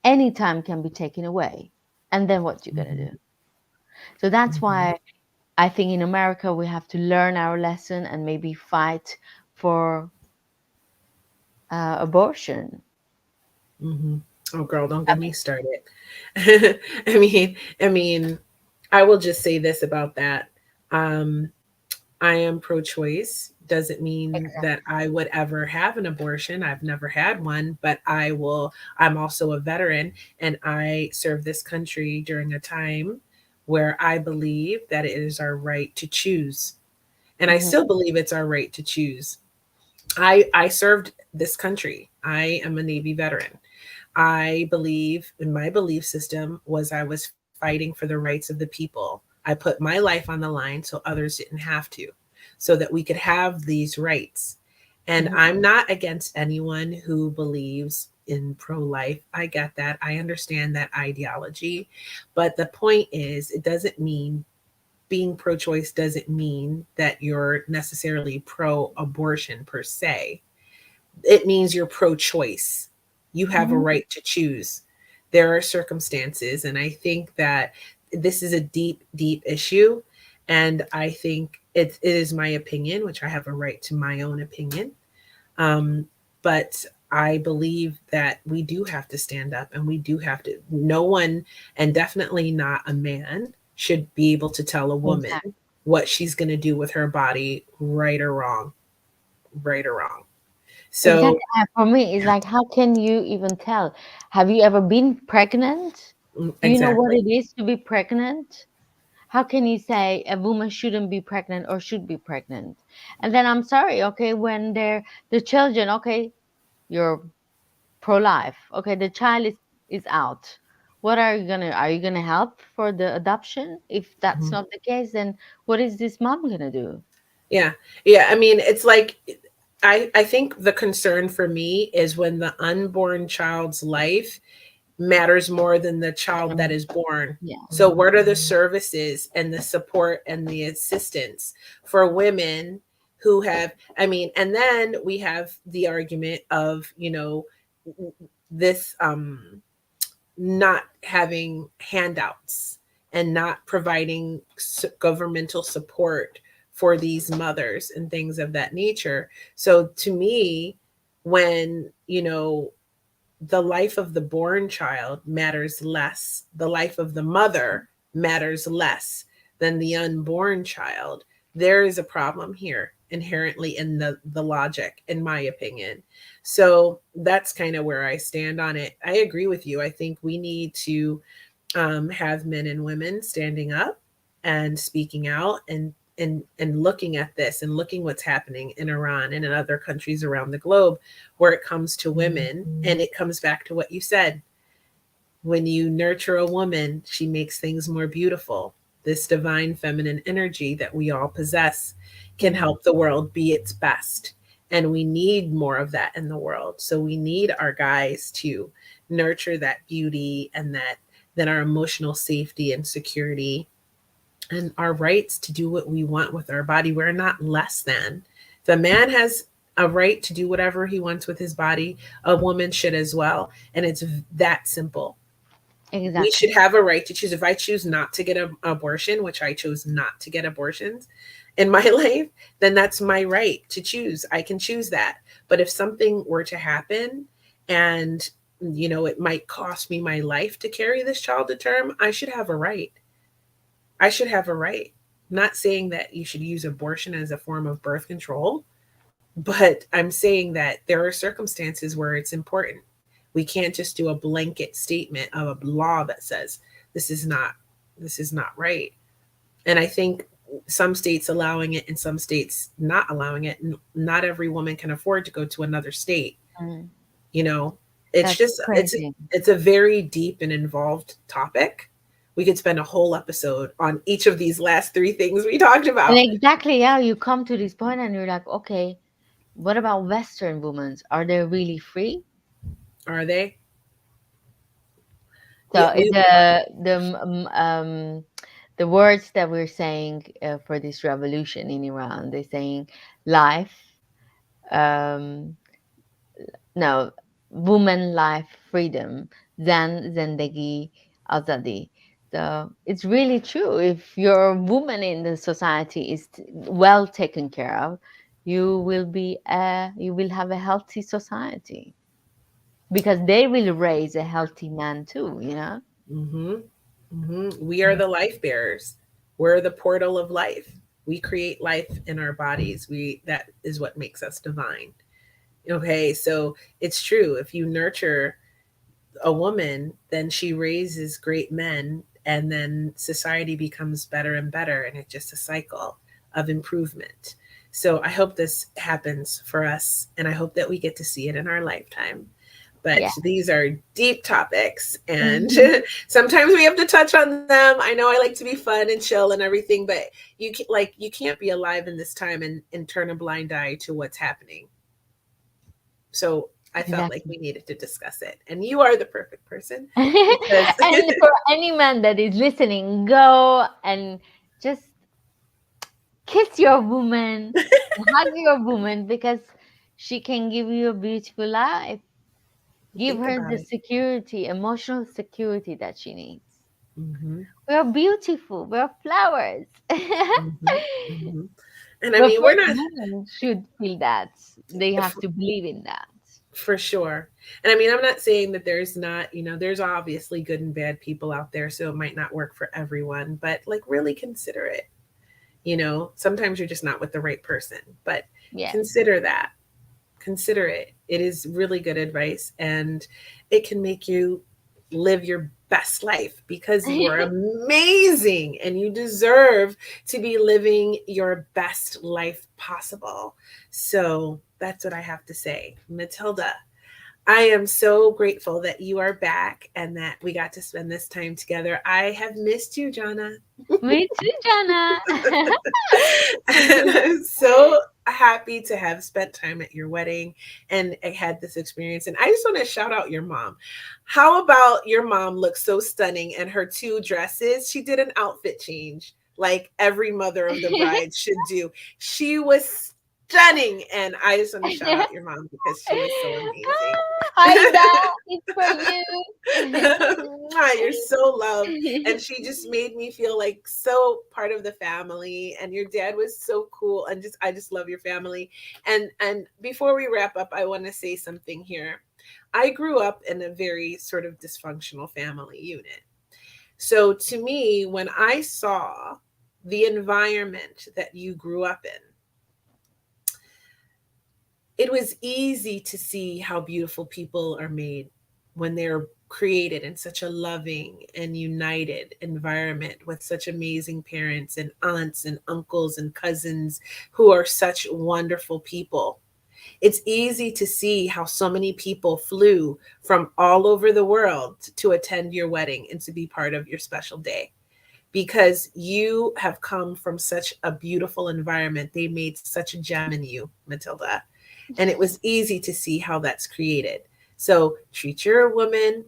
anytime can be taken away, and then what you gonna Mhm, do? So that's mhm, why I think in America we have to learn our lesson and maybe fight for abortion. mhm. Oh, girl, don't I get me started. I mean, I will just say this about that. Um, I am pro-choice. Doesn't mean exactly. that I would ever have an abortion. I've never had one, but I will. I'm also a veteran, and I served this country during a time where I believe that it is our right to choose, and I Hmm. still believe it's our right to choose. I served this country. I am a Navy veteran. I believe in my belief system was I was fighting for the rights of the people. I put my life on the line so others didn't have to, so that we could have these rights. And Hmm. I'm not against anyone who believes in pro life. I get that. I understand that ideology. But the point is, it doesn't mean being pro choice doesn't mean that you're necessarily pro abortion per se. It means you're pro choice. You have a Hmm. right to choose. There are circumstances, and I think that this is a deep, deep issue. And I think it is my opinion, which I have a right to my own opinion. Um, but I believe that we do have to stand up and we do have to, no one, and definitely not a man, should be able to tell a woman Exactly. what she's going to do with her body, right or wrong, right or wrong. Exactly. So For me, it's like, how can you even tell? Have you ever been pregnant? Do you know what Exactly. it is to be pregnant? How can you say a woman shouldn't be pregnant or should be pregnant? And then I'm sorry, okay, when they're the children, okay, you're pro-life. Okay, the child is out. What are you gonna help for the adoption? If that's Mhm. not the case, then what is this mom gonna do? Yeah. Yeah. I mean, it's like, I think the concern for me is when the unborn child's life matters more than the child that Mm, is born. yeah. So, what are the services and the support and the assistance for women who have, I mean, and then we have the argument of, this not having handouts and not providing governmental support for these mothers and things of that nature. So, to me, when, the life of the born child matters less, the life of the mother matters less than the unborn child, there is a problem here inherently in the logic, in my opinion. So that's kind of where I stand on it. I agree with you. I think we need to have men and women standing up and speaking out, and looking at this and looking what's happening in Iran and in other countries around the globe where it comes to women. And it comes back to what you said: when you nurture a woman, she makes things more beautiful. This divine feminine energy that we all possess can Mm, help the world be its best. And we need more of that in the world. So we need our guys to nurture that beauty, and that our emotional safety and security, and our rights to do what we want with our body. We're not less than. The man has a right to do whatever he wants with his body. A woman should as well. And it's that simple. We exactly. should have a right to choose. If I choose not to get an abortion, which I chose not to get abortions in my life, then that's my right to choose. I can choose that. But if something were to happen, and it might cost me my life to carry this child to term, I should have a right. I should have a right. I'm not saying that you should use abortion as a form of birth control, but I'm saying that there are circumstances where it's important. We can't just do a blanket statement of a law that says this is not this is not right. And I think some states allowing it and some states not allowing it. Not every woman can afford to go to another state. Mm, You know, it's that's just crazy. it's a very deep and involved topic. We could spend a whole episode on each of these last three things we talked And about. exactly, yeah, you come to this point and you're like, okay, what about Western women? Are they really free? Are they? So We the words that we're saying for this revolution in Iran, they're saying life, um, no, woman, life, freedom, then zendegi, azadi. So it's really true. If your woman in the society is well taken care of, you will have a healthy society because they will raise a healthy man too. You know. hmm we are the life bearers. We're the portal of life. We create life in our bodies. We That is what makes us divine. Okay, so it's true. If you nurture a woman, then she raises great men, and then society becomes better and better, and it's just a cycle of improvement. So I hope this happens for us, and I hope that we get to see it in our lifetime. But Yeah. these are deep topics, and sometimes we have to touch on them. I know I like to be fun and chill and everything, but you can't be alive in this time and turn a blind eye to what's happening. So I felt like Exactly. we needed to discuss it. And you are the perfect person because And for any man that is listening, go and just kiss your woman, hug your woman because she can give you a beautiful life. Give think her about the it. security, emotional security that she needs. Hmm We are beautiful. We are flowers. hmm hmm And I But mean, we're first, not women should feel that. They have to believe in that. for sure. And I mean, I'm not saying that there's not, there's obviously good and bad people out there. So it might not work for everyone, but like really consider it. Sometimes you're just not with the right person, but Yes. consider that. Consider it. It is really good advice, and it can make you live your best life because you are amazing and you deserve to be living your best life possible. So that's what I have to say. Matilda, I am so grateful that you are back and that we got to spend this time together. I have missed you, Jana. Me too, Jana. And I'm so happy to have spent time at your wedding and I had this experience. And I just want to shout out your mom. How about your mom looks so stunning and her two dresses? She did an outfit change like every mother of the bride should do. She was stunning. And I just want to shout out your mom because she was so amazing. Hi, Dad. It's for you. You're so loved. And she just made me feel like so part of the family. And your dad was so cool. And just I just love your family. And before we wrap up, I want to say something here. I grew up in a very sort of dysfunctional family unit. So to me, when I saw the environment that you grew up in, it was easy to see how beautiful people are made when they're created in such a loving and united environment with such amazing parents and aunts and uncles and cousins who are such wonderful people. It's easy to see how so many people flew from all over the world to attend your wedding and to be part of your special day because you have come from such a beautiful environment. They made such a gem in you, Matilda. And it was easy to see how that's created. So treat your woman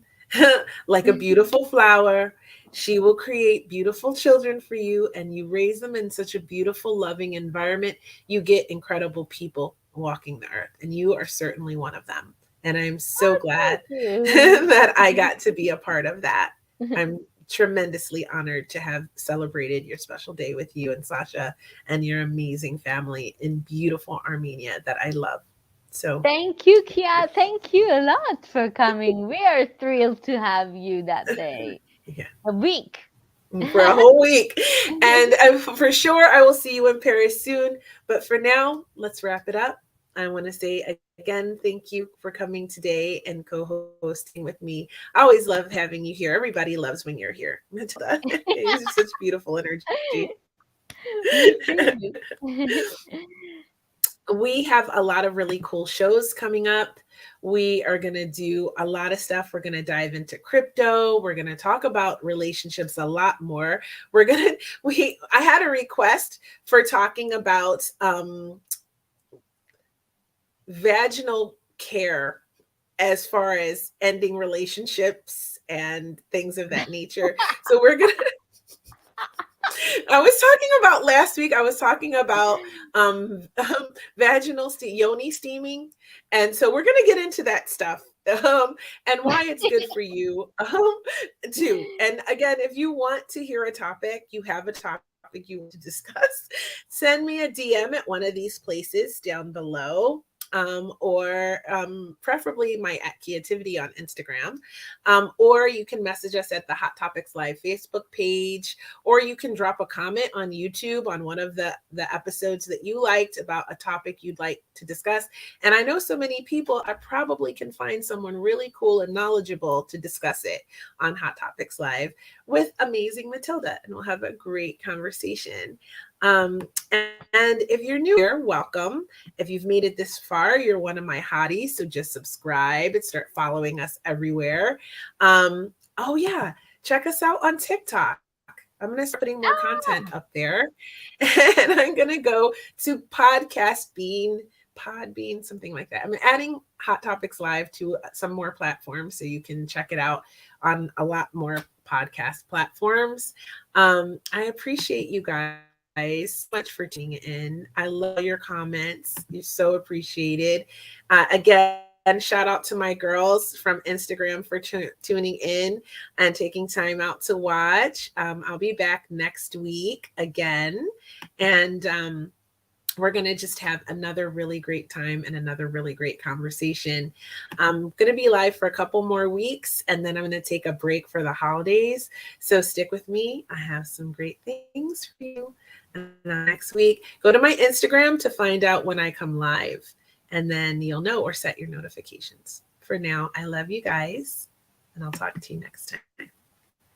like a beautiful flower. She will create beautiful children for you, and you raise them in such a beautiful, loving environment. You get incredible people walking the earth, and you are certainly one of them. And I'm so Oh, glad thank you. that I got to be a part of that. I'm tremendously honored to have celebrated your special day with you and Sasha and your amazing family in beautiful Armenia that I love. So, Thank you, Kia. Thank you a lot for coming. We are thrilled to have you that day. yeah, A week. for a whole week. And for sure, I will see you in Paris soon. But for now, let's wrap it up. I want to say again, thank you for coming today and co hosting with me. I always love having you here. Everybody loves when you're here, Matilda. It's just such beautiful energy. Me too. We have a lot of really cool shows coming up. We are going to do a lot of stuff. We're going to dive into crypto. We're going to talk about relationships a lot more. I had a request for talking about vaginal care as far as ending relationships and things of that nature. So we're going to I was talking about last week. I was talking about vaginal yoni steaming, and so we're going to get into that stuff and why it's good for you too. And again, if you want to hear a topic, you have a topic you want to discuss, send me a DM at one of these places down below. Or preferably my at Creativity on Instagram. Or you can message us at the Hot Topics Live Facebook page, or you can drop a comment on YouTube on one of the episodes that you liked about a topic you'd like to discuss. And I know so many people, I probably can find someone really cool and knowledgeable to discuss it on Hot Topics Live with amazing Matilda, and we'll have a great conversation. And if you're new here, welcome. If you've made it this far, you're one of my hotties. So just subscribe and start following us everywhere. Oh yeah, check us out on TikTok. I'm going to start putting more content up there. And I'm going to go to Podbean, something like that. I'm adding Hot Topics Live to some more platforms so you can check it out on a lot more podcast platforms. I appreciate you guys so much for tuning in. I love your comments. You're so appreciated. Again, shout out to my girls from Instagram for tuning in and taking time out to watch. I'll be back next week again. And we're going to just have another really great time and another really great conversation. I'm going to be live for a couple more weeks, and then I'm going to take a break for the holidays. So stick with me. I have some great things for you. And next week, go to my Instagram to find out when I come live, and then you'll know or set your notifications. For now, I love you guys, and I'll talk to you next time.